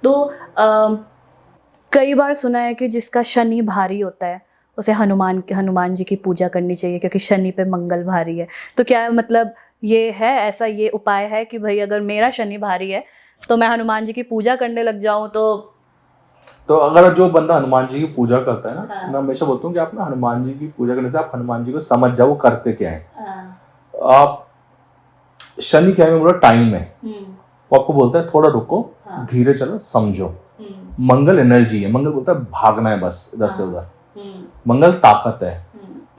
तो कई बार सुना है कि जिसका शनि भारी होता है उसे हनुमान जी की पूजा करनी चाहिए, क्योंकि शनि पे मंगल भारी है। तो क्या मतलब ये है, ऐसा ये उपाय है कि भाई अगर मेरा शनि भारी है तो मैं हनुमान जी की पूजा करने लग जाऊं? तो अगर जो बंदा हनुमान जी की पूजा करता है ना, मैं हमेशा बोलता हूँ कि आप ना हनुमान जी की पूजा करने से आप हनुमान जी को समझ जाओ वो करते क्या है। आप शनि क्या है, बोला टाइम है, वो आपको बोलता है थोड़ा रुको, धीरे चलो, समझो। मंगल एनर्जी है, मंगल बोलता है भागना है बस इधर से उधर, मंगल ताकत है,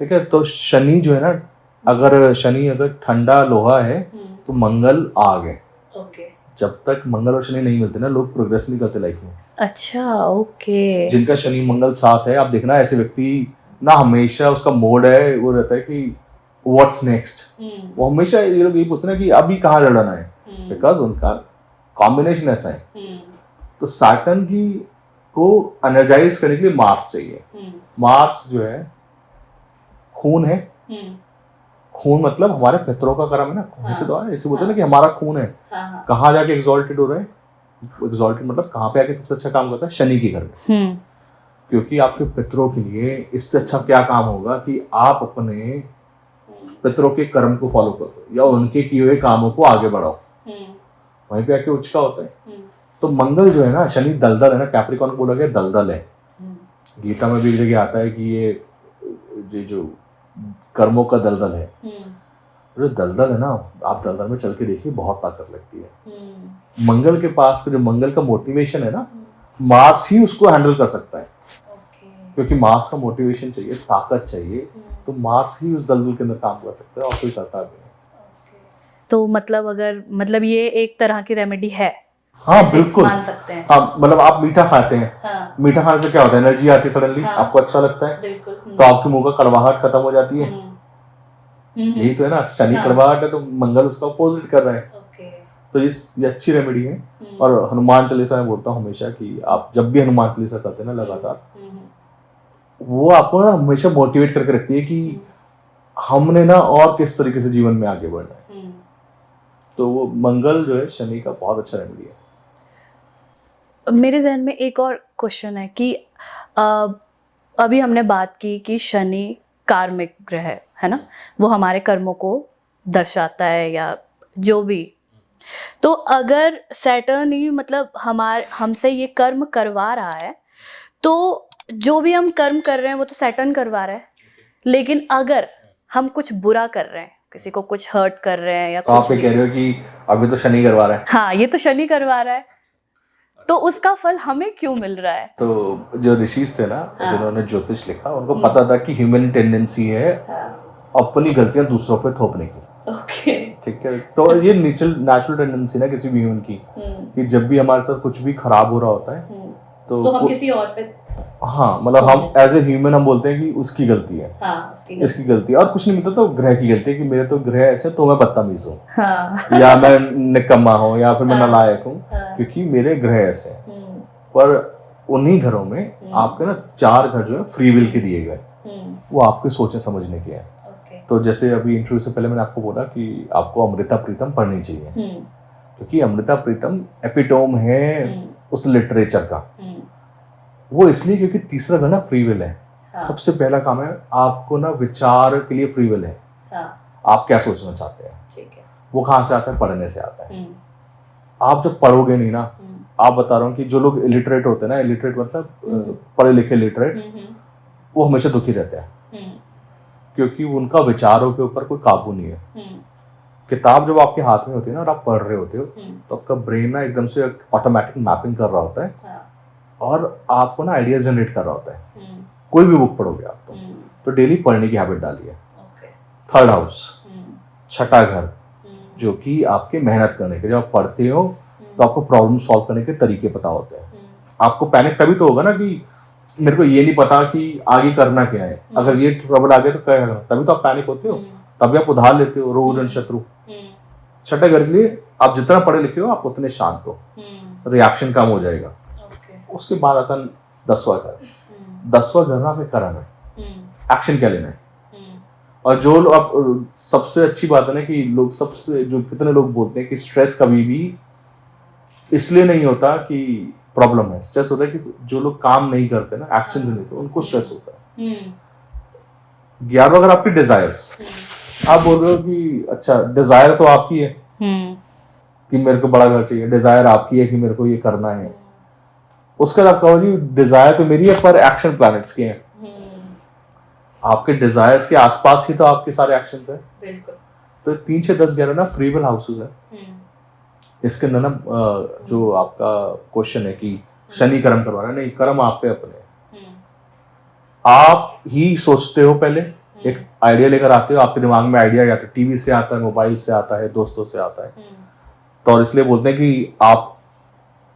ठीक है। तो शनि जो है ना, अगर शनि अगर ठंडा लोहा है तो मंगल आग है। जब तक मंगल और शनि नहीं मिलते ना, लोग प्रोग्रेस नहीं करते लाइफ में। अच्छा, ओके। जिनका शनि मंगल साथ है, आप देखना ऐसे व्यक्ति ना, हमेशा उसका मोड है वो रहता है कि व्हाट्स नेक्स्ट। वो हमेशा ये लोग यही पूछते हैं कि अभी कहाँ लड़ना है, बिकॉज उनका कॉम्बिनेशन ऐसा है। तो सैटर्न की को एनर्जाइज करने के लिए मार्स चाहिए। मार्स जो है खून है, खून मतलब हमारे पितरों का कर्म है ना, ऐसे तो ऐसे बोलते हैं ना कि हमारा खून है। कहाँ जाके एग्जॉल्टेड हो रहे हैं, एग्जॉल्टेड मतलब कहाँ पे आके सबसे अच्छा काम करता है, शनि के घर में। क्योंकि आपके पितरों के लिए इससे अच्छा क्या काम होगा कि आप अपने पितरों के कर्म को फॉलो करो या उनके किए हुए कामों को आगे बढ़ाओ, वहीं पे आके उच्च का होता है। तो मंगल जो है ना, शनि दलदल है ना, कैप्रिकॉर्न को बोला गया दलदल है। गीता में भी एक जगह आता है कि ये जो कर्मों का दलदल है, जो दलदल है ना, आप दलदल में चल के देखिए, बहुत ताकत लगती है। मंगल के पास जो मंगल का मोटिवेशन है ना, मार्स ही उसको हैंडल कर सकता है। क्योंकि मार्स का मोटिवेशन चाहिए, ताकत चाहिए, तो मार्स ही उस दलदल के अंदर काम कर सकता है और कोई करता भी नहीं। तो मतलब ये एक तरह की रेमेडी है। हाँ बिल्कुल मान सकते हैं। हाँ, मतलब आप मीठा खाते हैं, हाँ। मीठा खाने से क्या होता है, एनर्जी आती है सडनली, हाँ। आपको अच्छा लगता है, बिल्कुल। तो आपके मुंह का कड़वाहट खत्म हो जाती है। यही तो है ना, शनि कड़वाहट है तो मंगल उसका अपोजिट कर रहा है। तो ये अच्छी रेमेडी है। और हनुमान चालीसा में बोलता हूँ हमेशा कि आप जब भी हनुमान चालीसा करते हैं ना लगातार, वो आपको ना हमेशा मोटिवेट करके रखती है कि हमने ना और किस तरीके से जीवन में आगे बढ़ना है। तो वो मंगल जो है शनि का बहुत अच्छा रेमेडी है। मेरे जहन में एक और क्वेश्चन है कि अभी हमने बात की कि शनि कार्मिक ग्रह है ना, वो हमारे कर्मों को दर्शाता है या जो भी। तो अगर सैटर्न ही मतलब हमसे ये कर्म करवा रहा है, तो जो भी हम कर्म कर रहे हैं वो तो सैटर्न करवा रहा है। लेकिन अगर हम कुछ बुरा कर रहे हैं, किसी को कुछ हर्ट कर रहे हैं या तो आप ये कह रहे हो कि अभी तो शनि करवा रहा है। हाँ, ये तो शनि करवा रहा है, तो उसका फल हमें क्यों मिल रहा है? तो जो ऋषिज थे ना, जिन्होंने ज्योतिष लिखा, उनको पता था कि ह्यूमन टेंडेंसी है अपनी गलतियां दूसरों पे थोपने की। ठीक है, तो ये नेचुरल टेंडेंसी ना किसी भी ह्यूमन की, कि जब भी हमारे साथ कुछ भी खराब हो रहा होता है तो हम किसी और पे, हाँ मतलब हम एज ए ह्यूमन हम बोलते हैं कि उसकी गलती है, इसकी गलती है, और कुछ नहीं मिलता तो ग्रह की गलती है कि मेरे तो ग्रह ऐसे, तो मैं बदतमीज हूँ, या मैं निकम्मा हूँ, या फिर मैं नालायक हूँ, क्योंकि मेरे ग्रह ऐसे हैं। पर उन्हीं घरों में आपके ना 4 घर जो है फ्री विल के दिए गए, वो आपके सोचने समझने के हैं। तो जैसे अभी इंटरव्यू से पहले मैंने आपको बोला कि आपको अमृता प्रीतम पढ़नी चाहिए, क्योंकि अमृता प्रीतम एपिटोम है उस लिटरेचर का। वो इसलिए क्योंकि तीसरा घर ना फ्री विल है। हाँ। सबसे पहला काम है आपको ना विचार के लिए फ्री विल है। हाँ। आप क्या सोचना चाहते हैं, ठीक है, वो कहाँ से आता है, पढ़ने से आता है। आप जब पढ़ोगे नहीं ना, आप बता रहा हूँ कि जो लोग इलिटरेट होते हैं ना, इलिटरेट मतलब पढ़े लिखे लिटरेट, वो हमेशा दुखी रहते हैं, क्योंकि उनका विचारों के ऊपर कोई काबू नहीं है। किताब जब आपके हाथ में होती है ना और आप पढ़ रहे होते हो, तो आपका ब्रेन ना एकदम से ऑटोमेटिक मैपिंग कर रहा होता है और आपको ना आइडिया जनरेट कर रहा होता है। कोई भी बुक पढ़ोगे आप तो डेली पढ़ने की हैबिट डालिए। थर्ड हाउस, छठा घर, जो कि आपके मेहनत करने के, जब आप पढ़ते हो तो आपको प्रॉब्लम सॉल्व करने के तरीके पता होते हैं। आपको पैनिक तभी तो होगा ना कि मेरे को ये नहीं पता कि आगे करना क्या है, अगर ये ट्रबल आ गया तो क्या करना, तभी तो आप पैनिक होते हो, तभी आप उधार लेते हो, रोग रण शत्रु। छठे घर के लिए आप जितना पढ़े लिखे हो आप उतने शांत हो, रिएक्शन कम हो जाएगा। उसके बाद आता है 10वां घर। 10वां घर ना आपके कर्म है, एक्शन क्या लेना है। और जो अब सबसे अच्छी बात है ना कि लोग सबसे जो कितने लोग बोलते हैं कि स्ट्रेस कभी भी इसलिए नहीं होता कि प्रॉब्लम है, स्ट्रेस होता है कि जो लोग काम नहीं करते ना, एक्शन नहीं लेते, उनको स्ट्रेस होता है। 11वां घर आपकी डिजायर्स। आप बोल रहे हो कि अच्छा डिजायर तो आपकी है कि मेरे को बड़ा घर चाहिए, डिजायर आपकी है कि मेरे को ये करना है, उसके बाद आप कहो जी डिजायर तो मेरी है पर एक्शन प्लैनेट्स के हैं। आपके डिजायर्स के आसपास ही तो आपके सारे एक्शंस हैं। बिल्कुल। तो 3, 6, 10, 11 ना फ्री विल हाउसेस है। इसके अंदर ना जो आपका क्वेश्चन है कि शनि कर्म करवा रहा है, नहीं, कर्म आप पे अपने। आप ही सोचते हो, पहले एक आइडिया लेकर आते हो, आपके दिमाग में आइडिया आता है, टीवी से आता है, मोबाइल से आता है, दोस्तों से आता है। तो और इसलिए बोलते हैं कि आप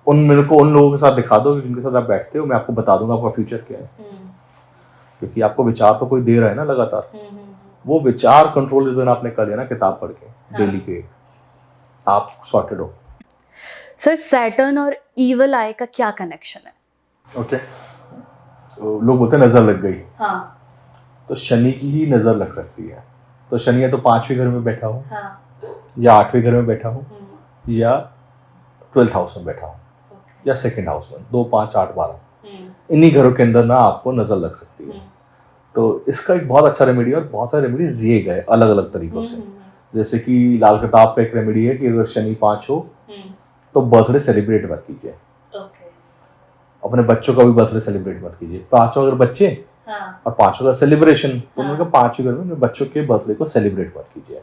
मेरे को उन लोगों के साथ दिखा दो जिनके साथ आप बैठते हो, मैं आपको बता दूंगा आपका फ्यूचर क्या है। क्योंकि आपको विचार तो कोई दे रहा है ना लगातार। वो विचार कंट्रोल जिस दिन आपने कर लिया ना किताब पढ़ के डेली के, आप सॉर्टेड हो। सर, सैटर्न और ईवल आई का क्या कनेक्शन है? ओके, लोग बोलते हैं नजर लग गई। तो शनि की ही नजर लग सकती है। तो शनि या तो 5वें घर में बैठा हो, हाँ, या 8वें घर में बैठा हो, या 12th हाउस में बैठा हो, या 2nd हाउस में, 2, 5, 8, 12 इन्हीं घरों के अंदर ना आपको नजर लग सकती है। तो इसका एक बहुत अच्छा रेमेडी, और बहुत सारे रेमेडीज दिए गए अलग अलग तरीकों से। जैसे कि लाल किताब का एक रेमेडी है कि अगर शनि 5 हो तो बर्थडे सेलिब्रेट मत कीजिए, अपने बच्चों का भी बर्थडे सेलिब्रेट मत कीजिए। 5 अगर बच्चे और 5 का सेलिब्रेशन, तो उन्होंने कहा 5वें घर में अपने बच्चों के बर्थडे को सेलिब्रेट मत कीजिए।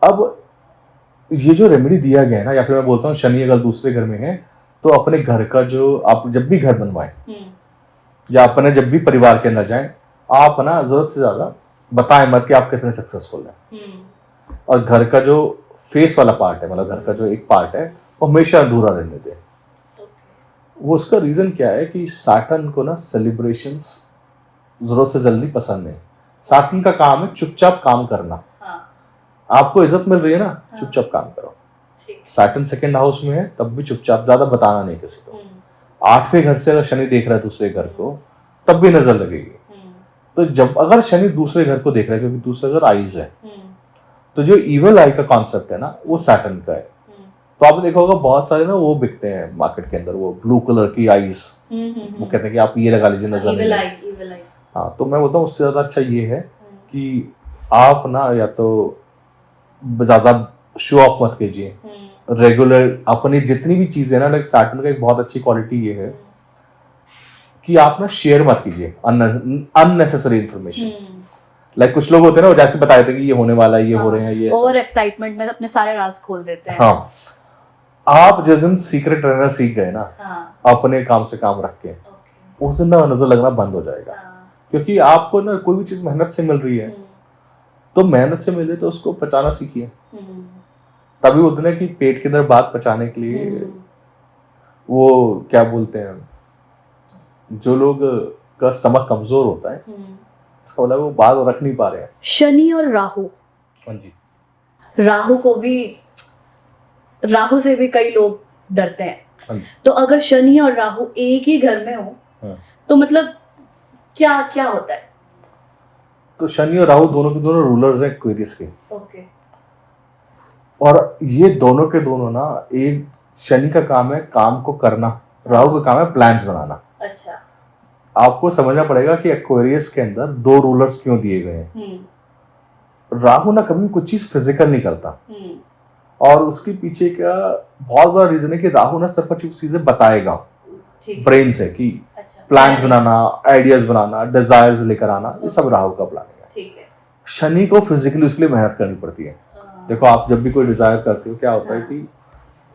अब ये जो रेमेडी दिया गया है ना, या फिर मैं बोलता हूँ शनि अगर दूसरे घर में है तो अपने घर का जो आप जब भी घर बनवाएं या अपने जब भी परिवार के अंदर जाएं, आप ना जरूरत से ज्यादा बताएं मत कि आप कितने सक्सेसफुल हैं। और घर का जो फेस वाला पार्ट है, मतलब घर का जो एक पार्ट है, वो हमेशा अधूरा रहने दें। वो उसका रीजन क्या है कि सैटर्न को ना सेलिब्रेशंस जरूरत से जल्दी पसंद नहीं। सैटर्न का काम है चुपचाप काम करना। आपको इज्जत मिल रही है ना, चुपचाप काम करो। सैटर्न 2nd हाउस में है तब भी चुपचाप, ज्यादा बताना नहीं किसी को। 8वें घर से अगर शनि देख रहा है दूसरे घर को, तब भी नजर लगेगी। तो जब अगर शनि दूसरे घर को देख रहा है, क्योंकि दूसरा घर आईज है, तो जो इवल आई का कॉन्सेप्ट है ना, वो सैटर्न का है। तो आपने देखा होगा बहुत सारे ना वो बिकते हैं मार्केट के अंदर, वो ब्लू कलर की आईज, वो कहते हैं कि आप ये लगा लीजिए नजर नहीं आएगी। हाँ, तो मैं बोलता हूँ उससे ज्यादा अच्छा ये है कि आप ना या तो ज्यादा शो ऑफ मत कीजिए, रेगुलर अपनी जितनी भी चीजें ना, लाइक सैटर्न का एक बहुत अच्छी क्वालिटी ये है कि आप ना शेयर मत कीजिए अननेसेसरी इंफॉर्मेशन। लाइक कुछ लोग होते हैं ना, वो जाके बता देते हैं कि ये होने वाला है, ये हो रहे हैं, ये ओवर एक्साइटमेंट में अपने सारे राज खोल देते हैं। हाँ, आप जिस दिन सीक्रेट रहना सीख गए ना, अपने काम से काम रख के, उस दिन ना नजर लगना बंद हो जाएगा। क्योंकि आपको ना कोई भी चीज मेहनत से मिल रही है, तो मेहनत से मिले तो उसको पचाना सीखिए। तभी बोलते हैं कि पेट के अंदर बात पचाने के लिए वो क्या बोलते हैं, जो लोग का स्टमक कमजोर होता है, इसका मतलब वो बात रख नहीं पा रहे हैं। शनि और राहु, हाँ जी, राहु से भी कई लोग डरते हैं। हाँ जी। तो अगर शनि और राहु एक ही घर में हो, तो मतलब क्या क्या होता है? तो शनि और राहु दोनों के दोनों रूलर्स हैं एक्वेरियस के। ओके। और ये दोनों के दोनों ना, एक शनि का काम है काम को करना, राहु का काम है प्लान्स बनाना। अच्छा। आपको समझना पड़ेगा कि एक्वेरियस के अंदर 2 रूलर्स क्यों दिए गए हैं। राहु ना कभी कुछ चीज फिजिकल नहीं करता, और उसके पीछे का बहुत बड़ा रीजन है कि राहु ना सिर्फ कुछ चीजें बताएगा ब्रेन से कि प्लान्स बनाना, आइडियाज बनाना, डिजायर्स लेकर आना, ये सब राहु का प्लान है। ठीक है। शनि को फिजिकली उसके लिए मेहनत करनी पड़ती है। देखो, आप जब भी कोई डिजायर करते हो, क्या होता है कि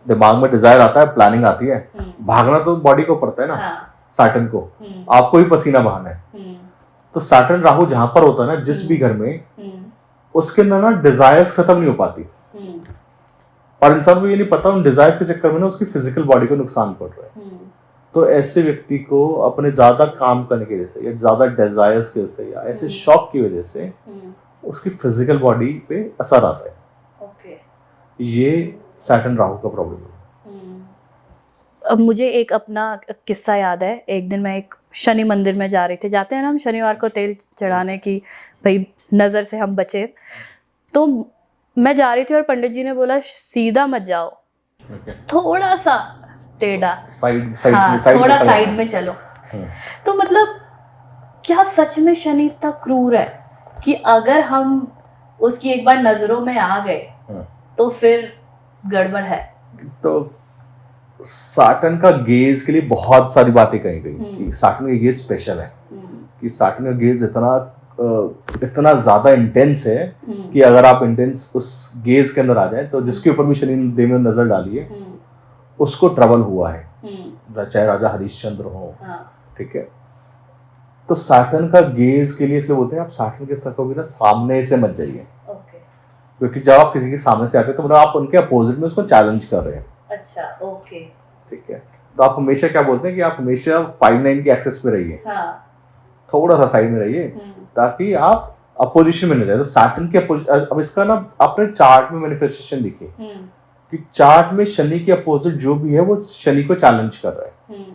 दिमाग में डिजायर आता है, प्लानिंग आती है, भागना तो बॉडी को पड़ता है ना, सैटर्न को, आपको ही पसीना बहाना है। तो सैटर्न राहु जहां पर होता है ना, जिस भी घर में, उसके अंदर ना डिजायर्स खत्म नहीं हो पाती, और इंसान को ये नहीं पता उन डिजायर के चक्कर में ना उसकी फिजिकल बॉडी को नुकसान पड़ रहा है। तो ऐसे व्यक्ति को अपने ज्यादा काम करने की वजह से, या ज्यादा डिजायर्स की वजह से, या ऐसे शौक की वजह से उसकी फिजिकल बॉडी पे असर आता है। ये सैटर्न राहु का प्रॉब्लम है। अब मुझे एक अपना किस्सा याद है। एक दिन मैं एक शनि मंदिर में जा रही थी, जाते हैं ना हम शनिवार को तेल चढ़ाने की, भाई नजर से हम बचे। तो मैं जा रही थी और पंडित जी ने बोला सीधा मत जाओ, थोड़ा सा टेढ़ा, थोड़ा साइड में चलो। तो मतलब क्या सच में शनि इतना क्रूर है कि अगर हम उसकी एक बार नजरों में आ गए तो फिर गड़बड़ है? तो सैटर्न का गेज के लिए बहुत सारी बातें कही गई कि सैटर्न का गेज स्पेशल है, कि सैटर्न का गेज इतना ज्यादा इंटेंस है कि अगर आप इंटेंस उस गेज के अंदर आ जाए, तो जिसके ऊपर भी शनि देव ने नजर डाली है उसको ट्रबल हुआ है, चाहे राजा हरिश्चंद्र हो। ठीक है। तो सैटर्न का गेज के लिए इसलिए बोलते हैं आप सैटर्न के सर को भी ना सामने से मत जाइए, क्योंकि जब आप किसी के सामने से आते हैं तो मतलब आप उनके अपोजिट में उसको चैलेंज कर रहे हैं। अच्छा, ओके, ठीक है। तो आप हमेशा क्या बोलते हैं कि आप हमेशा 5-9 की एक्सेस पे रहिए, थोड़ा सा साइड में रहिए, ताकि आप अपोजिशन में नहीं जाए। तो सैटर्न के अब इसका ना अपने चार्ट में मैनिफेस्टेशन दिखे कि चार्ट में शनि के अपोजिट जो भी है वो शनि को चैलेंज कर रहा है,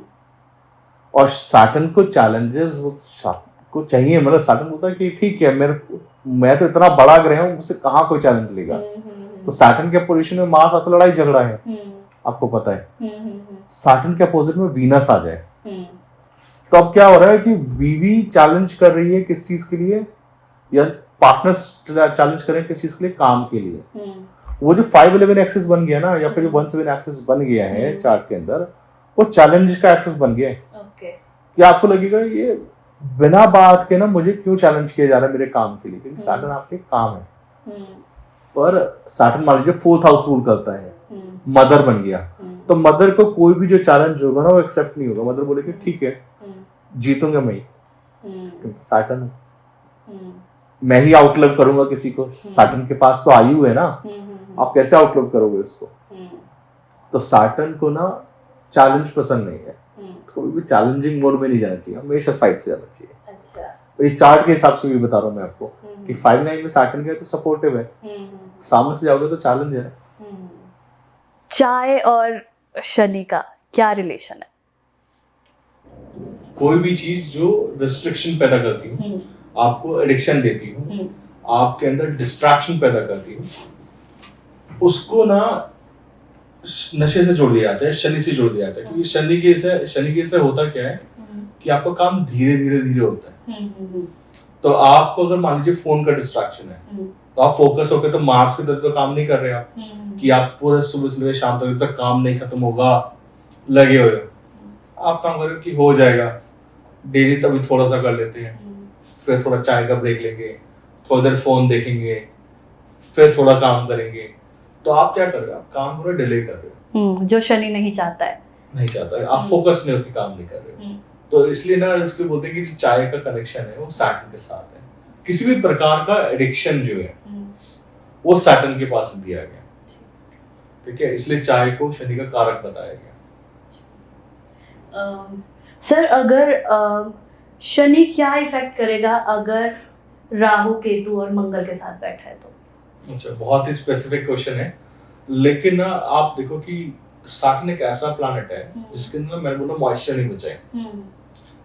और सैटर्न को चैलेंजेस को चाहिए, मतलब सैटर्न बोलता है कि ठीक है, मैं तो इतना बड़ा ग्रह हूँ, मुझसे कहाँ कोई चैलेंज लेगा। तो सैटर्न के पोजीशन में मार्स आता लड़ाई झगड़ा है, आपको पता है। सैटर्न के अपोजिट में वीनस आ जाए तो अब क्या हो रहा है कि बीवी चैलेंज कर रही है किस चीज के लिए, या पार्टनर्स चैलेंज कर रहे हैं किस चीज के लिए, काम के लिए। वो जो 5-11 एक्सिस बन गया ना, या फिर जो 1-7 एक्सिस बन गया है चार्ट के अंदर, वो चैलेंज का एक्सिस बन गया है। कि आपको लगेगा ये बिना बात के ना मुझे क्यों चैलेंज किया जा रहा है मेरे काम के लिए, क्योंकि सैटर्न आपके काम है। पर सैटर्न मान लीजिए 4th हाउस रूल करता है, मदर बन गया, तो मदर को कोई भी जो चैलेंज होगा ना वो एक्सेप्ट नहीं होगा। मदर बोलेगी ठीक है, जीतूंगा मैं, सैटर्न मैं ही आउटलिव करूंगा किसी को। सैटर्न के पास तो आयु है ना, आप कैसे आउटलिव करोगे उसको। तो सैटर्न को ना चैलेंज पसंद नहीं है, कोई भी चैलेंजिंग मोड में नहीं जाना चाहिए, हमेशा साइड से जाना चाहिए। अच्छा। तो ये चार्ट के हिसाब से भी बता रहा हूँ मैं आपको कि 5-9 में सैटर्न गया तो सपोर्टिव है, सामने से जाओगे तो चैलेंज है। चाय और शनि का क्या रिलेशन है? कोई भी चीज जो रिस्ट्रिक्शन पैदा करती हो, आपको एडिक्शन देती हो, आपके अंदर डिस्ट्रैक्शन पैदा करती हो, उसको ना नशे से जोड़ दिया जाता है, शनि से जोड़ दिया जाता है। क्योंकि शनि के से होता क्या है कि आपका काम धीरे धीरे होता है। तो आपको अगर मान लीजिए फोन का डिस्ट्रैक्शन है तो आप फोकस होकर तो मार्स के तरफ तो काम नहीं कर रहे आप, कि आप पूरे सुबह से लेकर शाम तक काम नहीं खत्म होगा लगे हुए हो। आप काम करो कि हो जाएगा, डेली तभी थोड़ा सा कर लेते हैं, फिर थोड़ा चाय का ब्रेक लेंगे, थोड़ी देर फोन देखेंगे, फिर थोड़ा काम करेंगे। तो आप क्या कर रहे हो, आप काम पूरा डिले कर रहे हो, जो शनि नहीं चाहता है। आप फोकस नहीं होकर काम नहीं कर रहे हो। तो इसलिए ना इसलिए बोलते हैं कि चाय का कनेक्शन है वो सैटर्न के साथ है। किसी भी प्रकार का एडिक्शन जो है वो सैटर्न के पास दिया गया, ठीक है, इसलिए चाय को शनि का कारक बताया गया। सर अगर शनि क्या इफेक्ट करेगा अगर राहु केतु और मंगल के साथ बैठा है तो? अच्छा, बहुत ही स्पेसिफिक क्वेश्चन है, लेकिन ना आप देखो कि सैटर्न एक ऐसा प्लैनेट है जिसके अंदर मैंने बोला मॉइस्चर नहीं बचा है,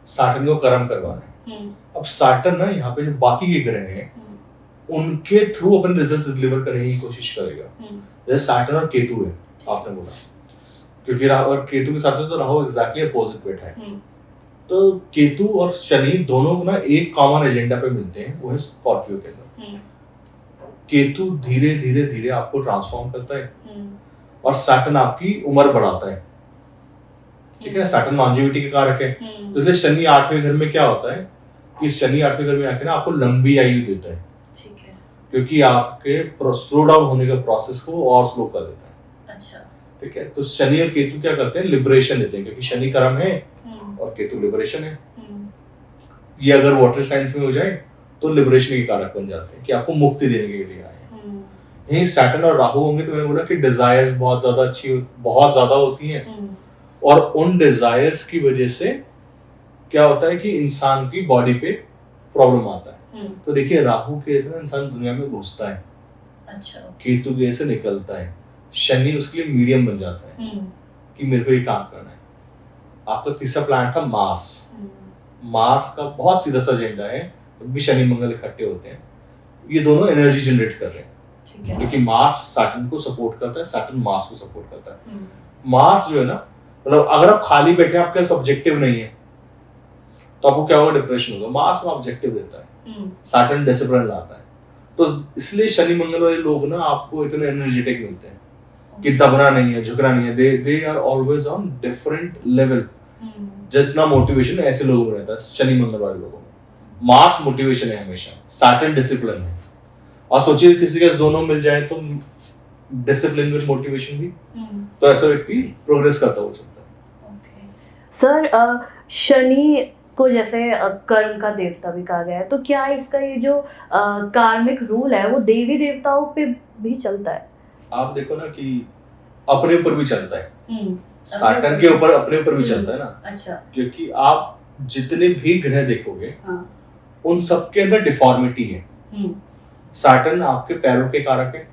सैटर्न को गर्म करवा रहे हैं। अब सैटर्न ना यहाँ पे जो बाकी के ग्रह हैं उनके थ्रू अपने रिजल्ट्स डिलीवर करने की कोशिश करेगा। जैसे सैटर्न और केतु है आपने बोला, क्योंकि राहु और केतु के साथ तो राहु एग्जैक्टली अपोजिट बैठा है। तो केतु और शनि दोनों को ना एक कॉमन एजेंडा पे मिलते हैं, वो है स्कॉर्पियो के अंदर। केतु धीरे धीरे धीरे आपको ट्रांसफॉर्म करता है और सैटर्न आपकी उम्र बढ़ाता है, ठीक है। सैटर्न लॉन्जेविटी के कारक है, तो इसलिए शनि 8वें घर में क्या होता है कि शनि 8वें घर में आके ना आपको लंबी आयु देता है, ठीक है, क्योंकि आपके स्लो डाउन होने का प्रोसेस को और स्लो कर देता है। अच्छा, ठीक है। तो शनि और केतु क्या करते हैं, लिबरेशन देते हैं, क्योंकि शनि कर्म है और केतु लिबरेशन है। ये अगर वाटर साइंस में हो जाए तो लिबरेशन के कारक बन जाते हैं कि आपको मुक्ति देने के लिए आए हैं। यही सैटर्न और राहु होंगे तो मैंने बोला कि डिजायर्स बहुत ज्यादा होती हैं, और उन डिजायर्स की वजह से क्या होता है कि इंसान की बॉडी पे प्रॉब्लम आता है। तो देखिए राहु के से इंसान दुनिया में घुसता है, अच्छा, केतु के से निकलता है, शनि उसके लिए मीडियम बन जाता है कि मेरे को ये काम करना है। आपका तीसरा प्लैनेट था मार्स। मार्स का बहुत सीधा सा एजेंडा है, जब भी शनि मंगल इकट्ठे होते हैं ये दोनों एनर्जी जनरेट कर रहे हैं, क्योंकि मार्स सैटर्न को सपोर्ट करता है, सैटर्न मार्स को सपोर्ट करता है। मार्स जो है ना, मतलब अगर आप खाली बैठे आपके पास ऑब्जेक्टिव नहीं है तो आपको क्या होगा, डिप्रेशन होगा। मार्स में ऑब्जेक्टिव देता है, सैटर्न डिसिप्लिन लाता है। तो इसलिए शनि मंगल वाले लोग ना आपको इतने एनर्जेटिक मिलते हैं कि दबना नहीं है, झुकना नहीं है, they are always on different level. जितना मोटिवेशन ऐसे लोगों में रहता है शनि मंगल वाले लोगों में। मार्स मोटिवेशन है हमेशा, सैटर्न डिसिप्लिन है। और सोचिए किसी के दोनों मिल जाए तो डिसिप्लिन विद मोटिवेशन भी, तो ऐसा व्यक्ति प्रोग्रेस करता हो सकता है। सर शनि को जैसे कर्म का देवता भी कहा गया है, तो क्या इसका ये जो कार्मिक रूल है वो देवी देवताओं पे भी चलता है? आप देखो ना कि अपने ऊपर भी चलता है, सैटर्न के ऊपर अपने ऊपर भी चलता है ना। अच्छा, क्योंकि आप जितने भी ग्रह देखोगे उन सबके अंदर डिफॉर्मिटी है। सैटर्न आपके पैरों के कारक है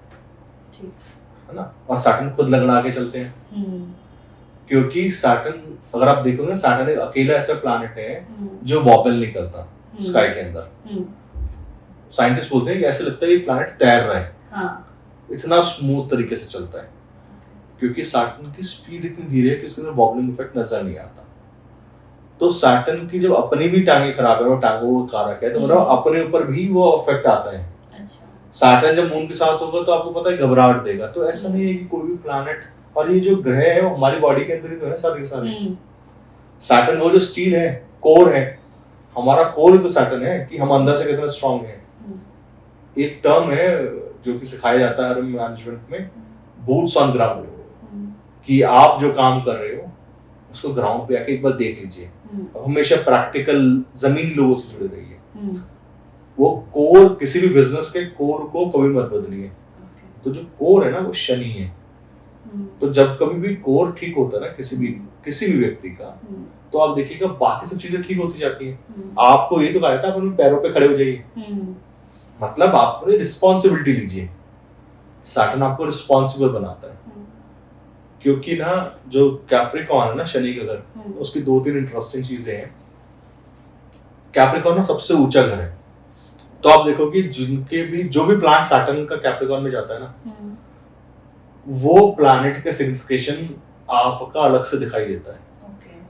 ना, और सैटर्न खुद लगना के चलते हैं, क्योंकि सैटर्न अगर आप देखोगे ना, सैटर्न एक अकेला ऐसा प्लैनेट है जो वॉबल नहीं करता, स्काई के अंदर। साइंटिस्ट बोलते हैं कि ऐसे लगता है कि प्लैनेट तैर रहा है, इतना स्मूथ तरीके से चलता है, क्योंकि सैटर्न की स्पीड इतनी धीरे है कि उसके अंदर वॉबलिंग इफेक्ट नजर नहीं आता। तो सैटर्न की जब अपनी भी टांगे खराब है, वो टांगों का कारक है, तो मतलब अपने ऊपर भी वो इफेक्ट आता है। सैटर्न जब मून के साथ होगा तो आपको पता है घबराहट देगा। तो ऐसा नहीं है कि कोई भी प्लैनेट, और ये जो ग्रह है वो हमारी बॉडी के अंदर ही तो है सारे सारे। सैटर्न वो जो स्टील है, कोर है, हमारा कोर ही तो सैटर्न है कि हम अंदर से कितना स्ट्रांग है। एक टर्म है जो कि सिखाया जाता है मैनेजमेंट में, बूट्स ऑन ग्राउंड, कि आप जो काम कर रहे हो उसको ग्राउंड पे आके एक बार देख लीजिए। अब हमेशा प्रैक्टिकल जमीनी लोगों से जुड़े रहिए। वो कोर, किसी भी बिजनेस के कोर को कभी मत बदलिए। तो जो कोर है ना वो शनि है। तो जब कभी भी कोर ठीक होता है ना किसी भी व्यक्ति का, तो आप देखिएगा बाकी सब चीजें ठीक होती जाती हैं। आपको ये तो कहा था आप अपने पैरों पे खड़े हो जाइए, मतलब आप अपनी रिस्पॉन्सिबिलिटी लीजिए। सैटर्न आपको रिस्पॉन्सिबल बनाता है, क्योंकि ना जो कैप्रिकॉर्न है ना शनि का घर, उसकी 2-3 इंटरेस्टिंग चीजें हैं। कैप्रिकॉर्न ना सबसे ऊंचा घर है। तो आप देखो कि जो भी प्लैनेट सैटर्न का कैप्रिकॉर्न में जाता है ना, वो प्लैनेट का सिग्निफिकेशन आपका अलग से दिखाई देता है।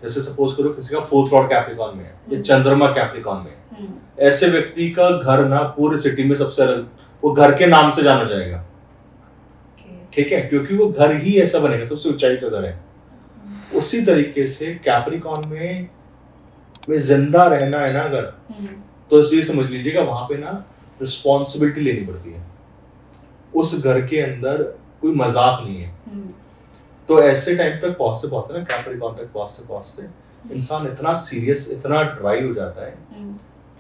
जैसे सपोज करो किसी का 4th लॉर्ड कैप्रिकॉर्न में है या चंद्रमा कैप्रिकॉर्न में है, ऐसे व्यक्ति का घर ना पूरे सिटी में सबसे अलग, वो घर के नाम से जाना जाएगा। ठीक है, क्योंकि वो घर ही ऐसा बनेगा, सबसे ऊंचाई का घर है। उसी तरीके से कैप्रिकॉर्न में जिंदा रहना है ना अगर, तो ये समझ लीजिएगा वहां पे ना रिस्पॉन्सिबिलिटी लेनी पड़ती है। उस घर के अंदर कोई मजाक नहीं है। तो ऐसे टाइम तक पहुंचते ना, कैप्रिकॉर्न तक पहुंचते इंसान इतना सीरियस, इतना ड्राई हो जाता है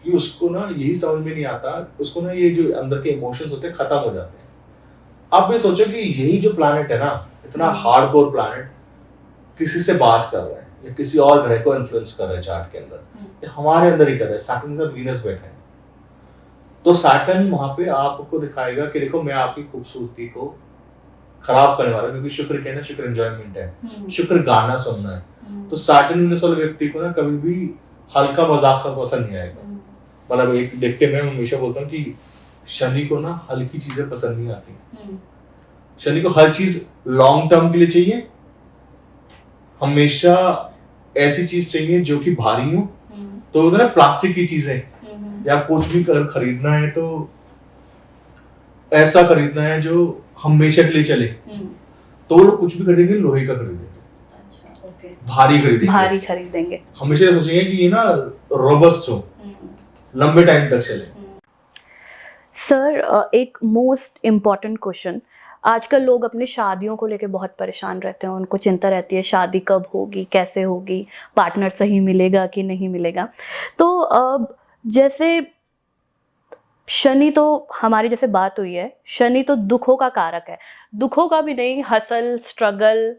कि उसको ना यही समझ में नहीं आता, उसको ना ये जो अंदर के इमोशंस होते हैं खत्म हो जाते हैं। आप ये सोचो कि यही जो प्लैनेट है ना, इतना हार्डकोर प्लैनेट किसी से बात कर रहा है या किसी और ग्रह को इन्फ्लुएंस कर रहा है चार्ट के अंदर, या हमारे अंदर ही कर रहा है। सैटर्न के साथ वीनस बैठा है, तो सैटर्न वहां पे आपको दिखाएगा कि देखो मैं आपकी खूबसूरती को खराब करने वाला, क्योंकि शुक्र कहना, शुक्र एंजॉयमेंट है, शुक्र गाना सुनना है। तो सैटर्न वीनस वाले व्यक्ति को ना कभी भी हल्का मजाक सा पसंद नहीं आएगा। मतलब एक देखते मैं हमेशा बोलता हूँ कि शनि को ना हल्की चीजें पसंद नहीं आती। शनि को हर चीज लॉन्ग टर्म के लिए चाहिए, हमेशा ऐसी चीज चाहिए जो कि भारी हो। तो ना प्लास्टिक की चीजें या कुछ भी खरीदना है तो ऐसा खरीदना है जो हमेशा के लिए चले। तो वो लोग कुछ भी खरीदेंगे लोहे का खरीदेंगे, भारी खरीदेंगे। हमेशा सोचेंगे कि ये ना रोबस्ट हो, लंबे टाइम तक चले। सर, एक मोस्ट इम्पॉर्टेंट क्वेश्चन, आजकल लोग अपनी शादियों को लेकर बहुत परेशान रहते हैं। उनको चिंता रहती है शादी कब होगी, कैसे होगी, पार्टनर सही मिलेगा कि नहीं मिलेगा। तो जैसे शनि, तो हमारी जैसे बात हुई है, शनि तो दुखों का कारक है, दुखों का भी नहीं, हसल, स्ट्रगल,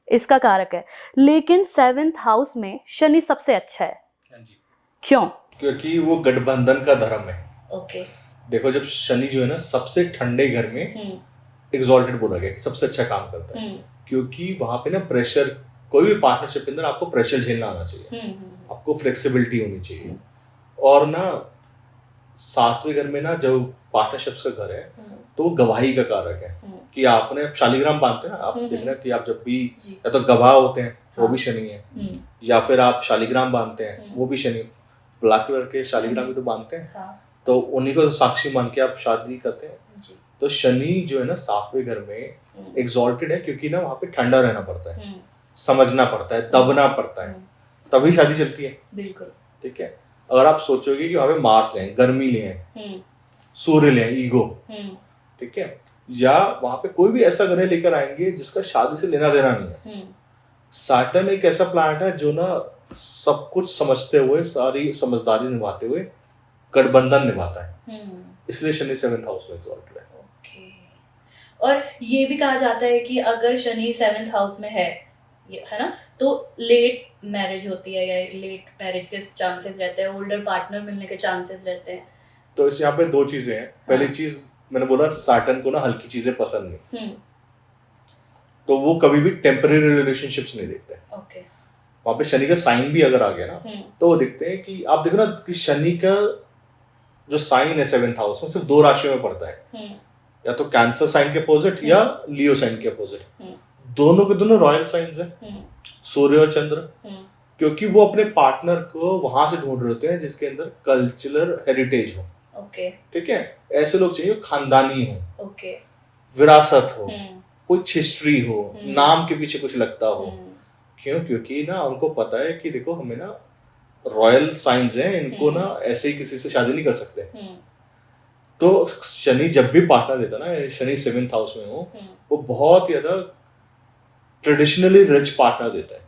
इसका कारक है। लेकिन 7th हाउस में शनि सबसे अच्छा है, क्यों? क्योंकि वो गठबंधन का धर्म है। देखो जब शनि जो है ना सबसे ठंडे घर में एग्जॉल्टेड बोला गया, सबसे अच्छा काम करता है, क्योंकि वहां पे ना प्रेशर, कोई भी पार्टनरशिप के अंदर आपको प्रेशर झेलना आना चाहिए, आपको फ्लेक्सिबिलिटी होनी चाहिए। और ना 7वें घर में ना जब पार्टनरशिप्स का घर है तो वो गवाही का कारक है, कि आपने शालिग्राम बांधते हैं ना, आप देखना कि आप जब भी या तो गवाह होते हैं वो भी शनि है, या फिर आप शालिग्राम बांधते हैं वो भी शनि, ब्लैक कलर के शालिग्राम भी तो बांधते हैं, तो उन्हीं को साक्षी मान के आप शादी करते हैं। तो शनि जो है ना 7वें घर में एग्जॉल्टेड है, क्योंकि ना वहां पे ठंडा रहना पड़ता है, समझना पड़ता है, दबना पड़ता है, तभी शादी चलती है। बिल्कुल ठीक है। अगर आप सोचोगे कि वहां पे मास लें, गर्मी लें, सूर्य लें, ईगो, ठीक है, या वहां पे कोई भी ऐसा ग्रह लेकर आएंगे जिसका शादी से लेना देना नहीं है। सैटर्न एक ऐसा प्लैनेट है जो ना सब कुछ समझते हुए, सारी समझदारी निभाते हुए गठबंधन निभाता है, इसलिए शनि 7th हाउस में एग्जॉल्टेड है। और ये भी कहा जाता है कि अगर शनि 7th हाउस में है ना, तो लेट मैरिज होती है, या लेट मैरिज के चांसेस रहते हैं, ओल्डर पार्टनर मिलने के चांसेस रहते हैं। तो इस यहाँ पे 2 चीजें हैं। पहली चीज मैंने बोला सैटर्न को ना हल्की चीजें पसंद नहीं, तो वो कभी भी टेम्परेरी रिलेशनशिप्स नहीं देखते। वहां पे शनि का साइन भी अगर आ गया ना तो वो दिखते हैं कि आप देखो ना कि शनि का जो साइन है 7th हाउस में सिर्फ 2 राशियों में पड़ता है, या तो कैंसर साइन के अपोजिट या लियो साइन के अपोजिट। दोनों के दोनों रॉयल साइंस है, सूर्य और चंद्र, क्योंकि वो अपने पार्टनर को वहां से ढूंढ रहे होते हैं जिसके अंदर कल्चरल हेरिटेज हो। ठीक है, ऐसे लोग चाहिए खानदानी हो, विरासत हो, कुछ हिस्ट्री हो, नाम के पीछे कुछ लगता हो। क्यों? क्योंकि ना उनको पता है कि देखो हमें ना रॉयल साइंस हैं, इनको ना ऐसे ही किसी से शादी नहीं कर सकते। तो शनि जब भी पार्टनर देता ना, शनि 7th हाउस में हो, वो बहुत ज्यादा ट्रेडिशनली रिच पार्टनर देता है,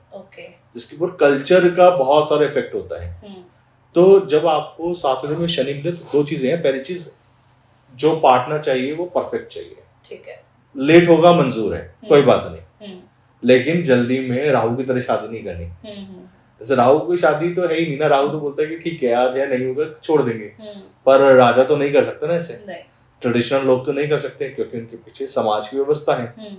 जिसके ऊपर कल्चर का बहुत सारा इफेक्ट होता है। तो जब आपको 7वें घर में शनि मिले तो 2 चीजें हैं। पहली चीज, जो पार्टनर चाहिए वो परफेक्ट चाहिए। ठीक है, लेट होगा मंजूर है, कोई बात नहीं, लेकिन जल्दी में राहु की तरह शादी नहीं करनी। जैसे राहु की शादी तो है ही नहीं ना, राहु तो बोलता है कि ठीक है आज है, नहीं होगा छोड़ देंगे, पर राजा तो नहीं कर सकता ना ऐसे, ट्रेडिशनल लोग तो नहीं कर सकते क्योंकि उनके पीछे समाज की व्यवस्था है।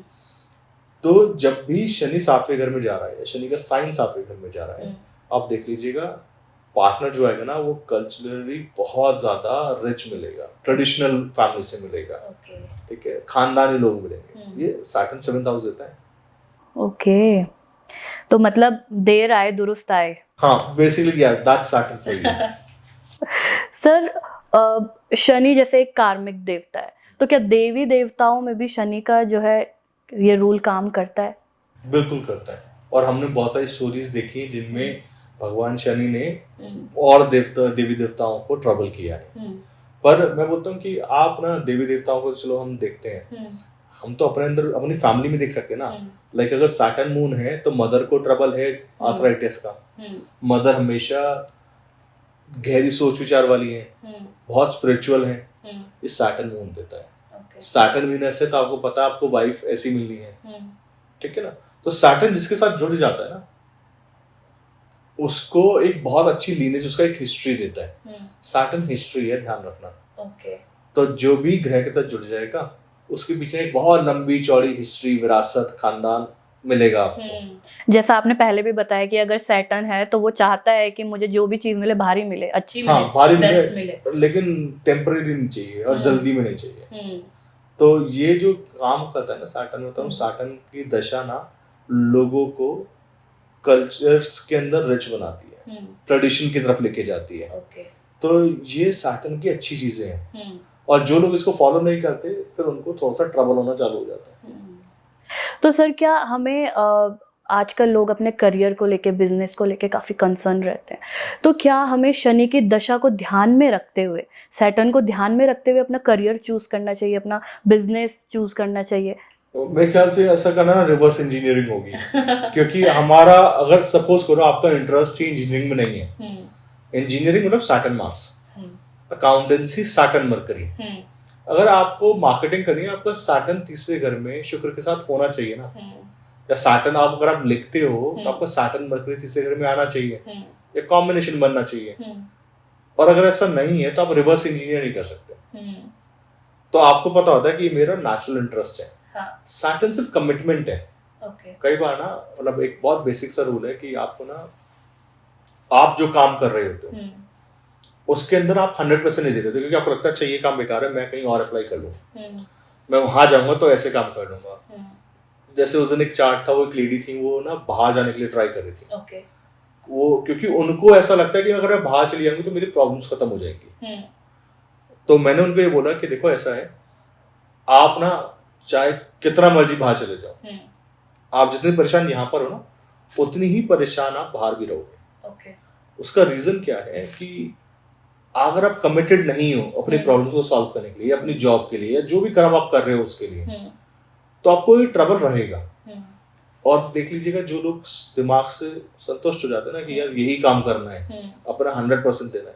तो जब भी शनि 7वें घर में जा रहा है, शनि का साइन 7वें घर में जा रहा है, आप देख लीजिएगा पार्टनर जो आएगा ना वो कल्चरली बहुत ज्यादा रिच मिलेगा, ट्रेडिशनल फैमिली से मिलेगा। ठीक है, खानदानी लोग मिलेंगे। ये सैटर्न 7th हाउस देता है। ओके, तो मतलब देर आए दुरुस्त आए। हाँ, बेसिकली यार that's Saturn for you. Sir, Shani जैसे एक कार्मिक देवता है, तो क्या देवी देवताओं में भी शनि का जो है ये रूल काम करता है? बिल्कुल करता है, और हमने बहुत सारी स्टोरीज देखी हैं जिनमें भगवान शनि ने और देवी देवताओं को ट्रबल किया है। पर मैं बोलता हूँ कि आप ना देवी देवताओं को चलो हम देखते हैं, हम तो अपने अंदर अपनी फैमिली में देख सकते हैं ना। लाइक अगर सैटर्न मून है तो मदर को ट्रबल है आर्थराइटिस का, मदर हमेशा गहरी सोच विचार वाली है, बहुत स्पिरिचुअल है, इस सैटर्न मून देता है। सैटर्न वीनस है तो आपको पता है आपको वाइफ ऐसी मिलनी है। ठीक है ना, तो सैटर्न जिसके साथ जुड़ जाता है ना उसको एक बहुत अच्छी लीनेज, उसका एक हिस्ट्री देता है। सैटर्न हिस्ट्री है, ध्यान रखना। तो जो भी ग्रह के साथ जुड़ जाएगा उसके पीछे एक बहुत लंबी चौड़ी हिस्ट्री, विरासत, खानदान मिलेगा आपको। जैसा आपने पहले भी बताया कि अगर सैटर्न है तो वो चाहता है कि मुझे जो भी चीज मिले भारी मिले, अच्छी मिले, भारी बेस्ट मिले, लेकिन टेम्परेरी नहीं चाहिए और जल्दी में नहीं चाहिए। तो ये जो काम करता है ना सैटर्न में, तो सैटर्न की दशा ना लोगों को कल्चर्स के अंदर रिच बनाती है, ट्रेडिशन की तरफ लेके जाती है। तो ये सैटर्न की अच्छी चीजें हैं, और जो लोग इसको फॉलो नहीं करते फिर उनको थोड़ा सा ट्रबल होना चालू हो जाता है। तो सर क्या हमें आजकल लोग अपने करियर को लेके, बिजनेस को लेके काफ़ी कंसर्न रहते हैं, तो क्या हमें शनि की दशा को ध्यान में रखते हुए, सैटर्न को ध्यान में रखते हुए अपना करियर चूज करना चाहिए, अपना बिजनेस चूज करना चाहिए? मेरे ख्याल से ऐसा करना ना रिवर्स इंजीनियरिंग होगी। क्योंकि हमारा अगर सपोज करो आपका इंटरेस्ट ही इंजीनियरिंग में नहीं है, इंजीनियरिंग मतलब सैटर्न मास, अकाउंटेंसी सैटर्न मरकरी, अगर आपको मार्केटिंग करनी है आपका सैटर्न 3रे घर में शुक्र के साथ होना चाहिए ना, या सैटर्न आप अगर आप लिखते हो तो आपका सैटर्न मरकरी 3रे घर में आना चाहिए, या कॉम्बिनेशन बनना चाहिए। और अगर ऐसा नहीं है तो आप रिवर्स इंजीनियर नहीं कर सकते। तो आपको पता होता है कि मेरा नेचुरल इंटरेस्ट है। सैटर्न सिर्फ कमिटमेंट है। कई बार ना मतलब एक बहुत बेसिक सा रूल है कि आपको ना आप जो काम कर रहे होते हो उसके अंदर आप 100% नहीं दे देते, क्योंकि आपको लगता है अच्छा ये काम बेकार है, मैं कहीं और अप्लाई कर लूँ, मैं वहां जाऊंगा तो ऐसे काम कर लूंगा। जैसे उस दिन एक चार्ट था, वो एक लेडी थी, वो ना बाहर जाने के लिए ट्राई कर रही थी। वो क्योंकि उनको ऐसा लगता है कि अगर मैं बाहर चली जाऊंगी तो मेरी प्रॉब्लम्स खत्म हो जाएंगी। तो मैंने उनको ये बोला कि देखो ऐसा है, आप ना चाहे कितना मर्जी बाहर चले जाओ, आप जितने परेशान यहाँ पर हो ना उतनी ही परेशान आप बाहर भी रहोगे। उसका रीजन क्या है कि अगर आप कमिटेड नहीं हो अपनी प्रॉब्लम्स को सॉल्व करने के लिए, अपनी जॉब के लिए, या जो भी काम आप कर रहे हो उसके लिए, तो आपको ये ट्रबल रहेगा। और देख लीजिएगा जो लोग दिमाग से संतुष्ट हो जाते हैं ना कि यार यही काम करना है, अपना 100% देना है,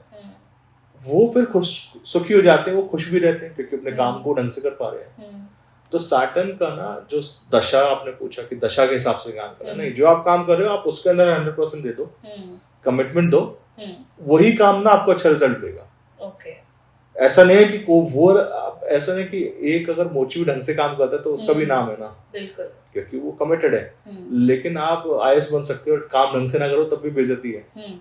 वो फिर खुश सुखी हो जाते हैं, वो खुश भी रहते हैं क्योंकि अपने काम को ढंग से कर पा रहे हैं। तो सैटर्न का ना जो दशा आपने पूछा कि दशा के हिसाब से काम करना, नहीं, जो आप काम कर रहे हो आप उसके अंदर 100% दे दो, कमिटमेंट दो, वही काम ना आपको अच्छा रिजल्ट देगा। ऐसा नहीं है कि वो ऐसा नहीं कि एक अगर मोची भी ढंग से काम करता है तो उसका भी नाम है ना, बिल्कुल, क्योंकि वो कमिटेड है। लेकिन आप आईएएस बन सकते हो और काम ढंग से ना करो तब भी बेइज्जती है।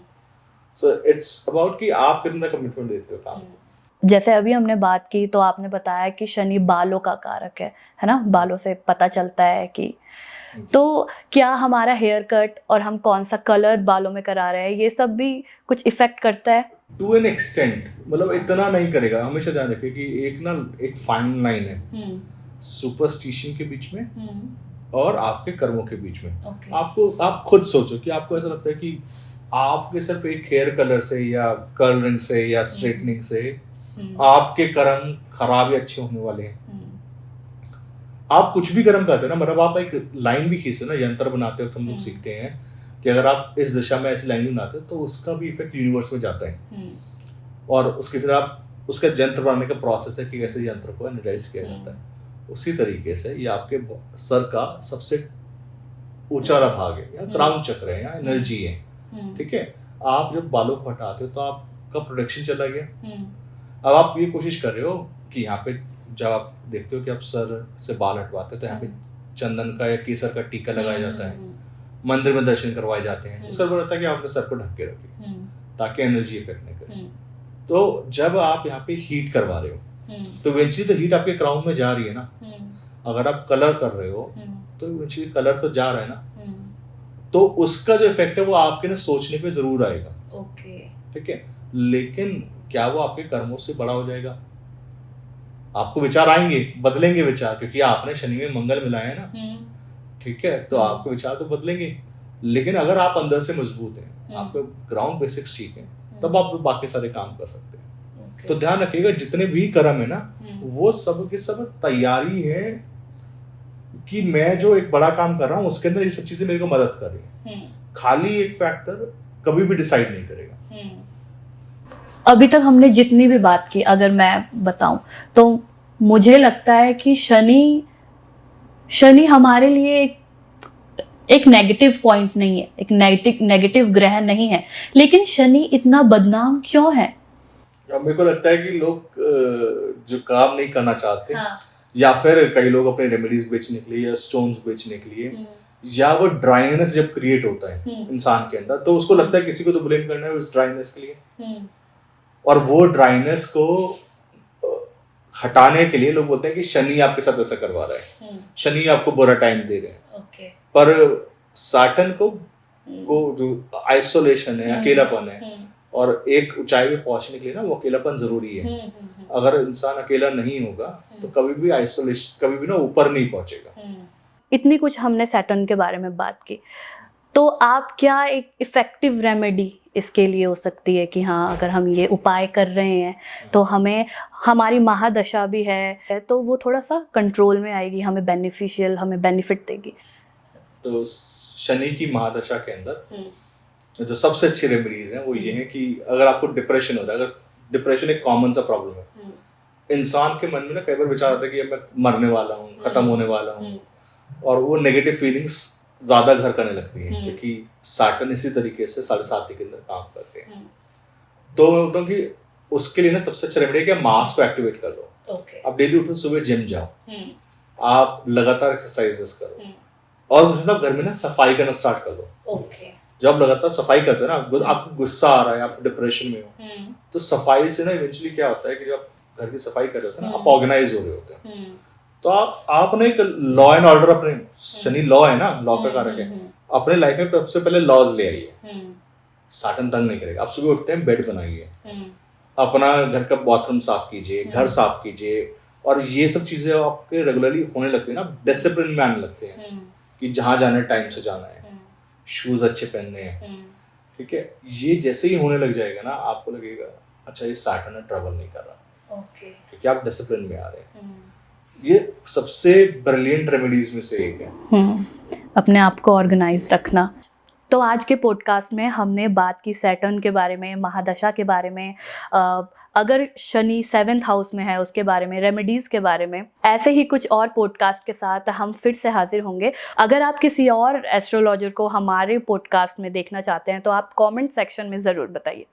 सो इट्स अबाउट कि आप कितना कमिटमेंट देते हो काम को। जैसे अभी हमने बात की तो आपने बताया कि शनि बालों का कारक है ना, बालों से पता चलता है कि, तो क्या हमारा हेयर कट और हम कौन सा कलर बालों में करा रहे हैं ये सब भी कुछ इफेक्ट करता है? टू एन एक्सटेंट, मतलब इतना नहीं करेगा। हमेशा ध्यान रखिए कि एक फाइन लाइन है सुपरस्टिशन के बीच में और आपके कर्मों के बीच में। आप खुद सोचो कि आपको ऐसा लगता है कि आपके सिर्फ एक हेयर कलर से या कलरिंग से या स्ट्रेटनिंग से आपके कर्म खराब या अच्छे होने वाले हैं। आप कुछ भी कर्म करते हैं ना, मतलब आप एक लाइन भी खींचते हो ना, यंत्र बनाते हो, हम लोग सीखते हैं कि अगर आप इस दिशा में ऐसी लाइन बनाते हो तो उसका भी इफेक्ट यूनिवर्स में जाता है। और उसके फिर आप उसका यंत्र बनाने का प्रोसेस है कि कैसे यंत्र को एनर्जाइज किया जाता है। उसी तरीके से ये आपके सर का सबसे ऊंचा वाला भाग है, या क्राउन चक्र है, या एनर्जी है, ठीक है। आप जब बालों को हटाते हो तो आपका प्रोटेक्शन चला गया। अब आप ये कोशिश कर रहे हो कि यहाँ पे जब आप देखते हो कि आप सर से बाल हटवाते हो तो यहाँ पे चंदन का या केसर का टीका लगाया जाता है, मंदिर में दर्शन करवाए जाते हैं। उसका मतलब होता है कि आपने सर को ढक के रखे ताकि एनर्जी इफेक्ट नहीं करे। तो जब आप यहाँ पे हीट करवा रहे हो तो इवेंचुअली तो हीट आपके क्राउन में जा रही है ना। अगर आप कलर कर रहे हो तो इवेंचुअली कलर तो जा रहा है ना, तो उसका जो इफेक्ट है वो आपके ना सोचने पे जरूर आएगा। ठीक है, लेकिन क्या वो आपके कर्मों से बड़ा हो जाएगा? आपको विचार आएंगे, बदलेंगे विचार, क्योंकि आपने शनि में मंगल मिलाया है ना, ठीक है, तो आपके विचार तो बदलेंगे। लेकिन अगर आप अंदर से मजबूत हैं, आपके ग्राउंड बेसिक्स ठीक हैं, तब आप बाकी सारे काम कर सकते हैं। तो ध्यान रखिएगा जितने भी कर्म है ना, वो सब के सब तैयारी है कि मैं जो एक बड़ा काम कर रहा हूँ उसके अंदर ये सब चीजें मेरे को मदद कर रही है। खाली एक फैक्टर कभी भी डिसाइड नहीं करेगा। अभी तक हमने जितनी भी बात की, अगर मैं बताऊं तो मुझे लगता है कि शनि हमारे लिए एक नेगेटिव पॉइंट नहीं है, एक नेगेटिव ग्रह नहीं है, लेकिन शनि इतना बदनाम क्यों है? मेरे को लगता है कि लोग जो काम नहीं करना चाहते, या फिर कई लोग अपने रेमेडीज बेचने के लिए या स्टोन्स बेचने के लिए, या वो ड्राइनेस जब क्रिएट होता है इंसान के अंदर, तो उसको लगता है किसी को तो ब्लेम करना है उस ड्राइनेस के लिए। और वो ड्राइनेस को हटाने के लिए लोग बोलते हैं कि शनि आपके साथ ऐसा करवा रहा है, शनि आपको बुरा टाइम दे रहे हैं। पर सैटर्न को जो आइसोलेशन है, अकेलापन है, और एक ऊंचाई पे पहुंचने के लिए ना वो अकेलापन जरूरी है। अगर इंसान अकेला नहीं होगा तो कभी भी आइसोलेशन, कभी भी ना ऊपर नहीं पहुंचेगा। इतनी कुछ हमने सैटर्न के बारे में बात की, तो आप क्या एक इफेक्टिव रेमेडी इसके लिए हो सकती है कि हाँ, अगर हम ये उपाय कर रहे हैं तो हमें, हमारी महादशा भी है तो वो थोड़ा सा कंट्रोल में आएगी, हमें बेनिफिट देगी। तो शनि की महादशा के अंदर जो सबसे अच्छी रेमेडीज हैं वो ये है कि अगर आपको डिप्रेशन होता है, अगर डिप्रेशन एक कॉमन सा प्रॉब्लम है, इंसान के मन में ना कई बार विचार आता है कि मैं मरने वाला हूँ, खत्म होने वाला हूँ, और वो नेगेटिव फीलिंग्स ज्यादा घर करने लगती हैं, क्योंकि सैटर्न इसी तरीके से साढ़े साथी के अंदर काम करते हैं। तो मैं बोलता हूँ कि उसके लिए ना सबसे अच्छा रेमेडी है कि मास को एक्टिवेट कर लो। आप डेली उठो, सुबह जिम जाओ, आप लगातार एक्सरसाइजेस करो, और मतलब घर में ना सफाई करना स्टार्ट कर दो। जब आप लगातार सफाई करते हो ना, आपको गुस्सा आ रहा है, आप डिप्रेशन में हो, तो सफाई से ना इवेंचुअली क्या होता है कि जब घर की सफाई कर रहे होते हैं ना, आप ऑर्गेनाइज हो रहे होते हैं। तो आपने एक लॉ एंड ऑर्डर, अपने शनि लॉ है ना, लॉ का कारक है, अपने लाइफ में सबसे पहले लॉज ले आइए। सैटर्न तंग नहीं करेगा। आप सुबह उठते हैं, बेड बनाइए, अपना घर का बाथरूम साफ कीजिए, घर साफ कीजिए, और ये सब चीजें आपके रेगुलरली होने लगती है ना, डिसिप्लिन में आने लगते हैं कि जहां जाना है टाइम से जाना है, शूज अच्छे पहनने हैं, ठीक है। ये जैसे ही होने लग जाएगा ना, आपको लगेगा अच्छा ये सैटर्न ट्रबल नहीं कर रहा, क्योंकि आप डिसिप्लिन में आ रहे हैं। ये सबसे ब्रिलियंट रेमेडीज में से एक है, अपने आप को ऑर्गेनाइज रखना। तो आज के पॉडकास्ट में हमने बात की सैटर्न के बारे में, महादशा के बारे में, अगर शनि 7th हाउस में है उसके बारे में, रेमेडीज़ के बारे में। ऐसे ही कुछ और पॉडकास्ट के साथ हम फिर से हाजिर होंगे। अगर आप किसी और एस्ट्रोलॉजर को हमारे पॉडकास्ट में देखना चाहते हैं तो आप कमेंट सेक्शन में ज़रूर बताइए।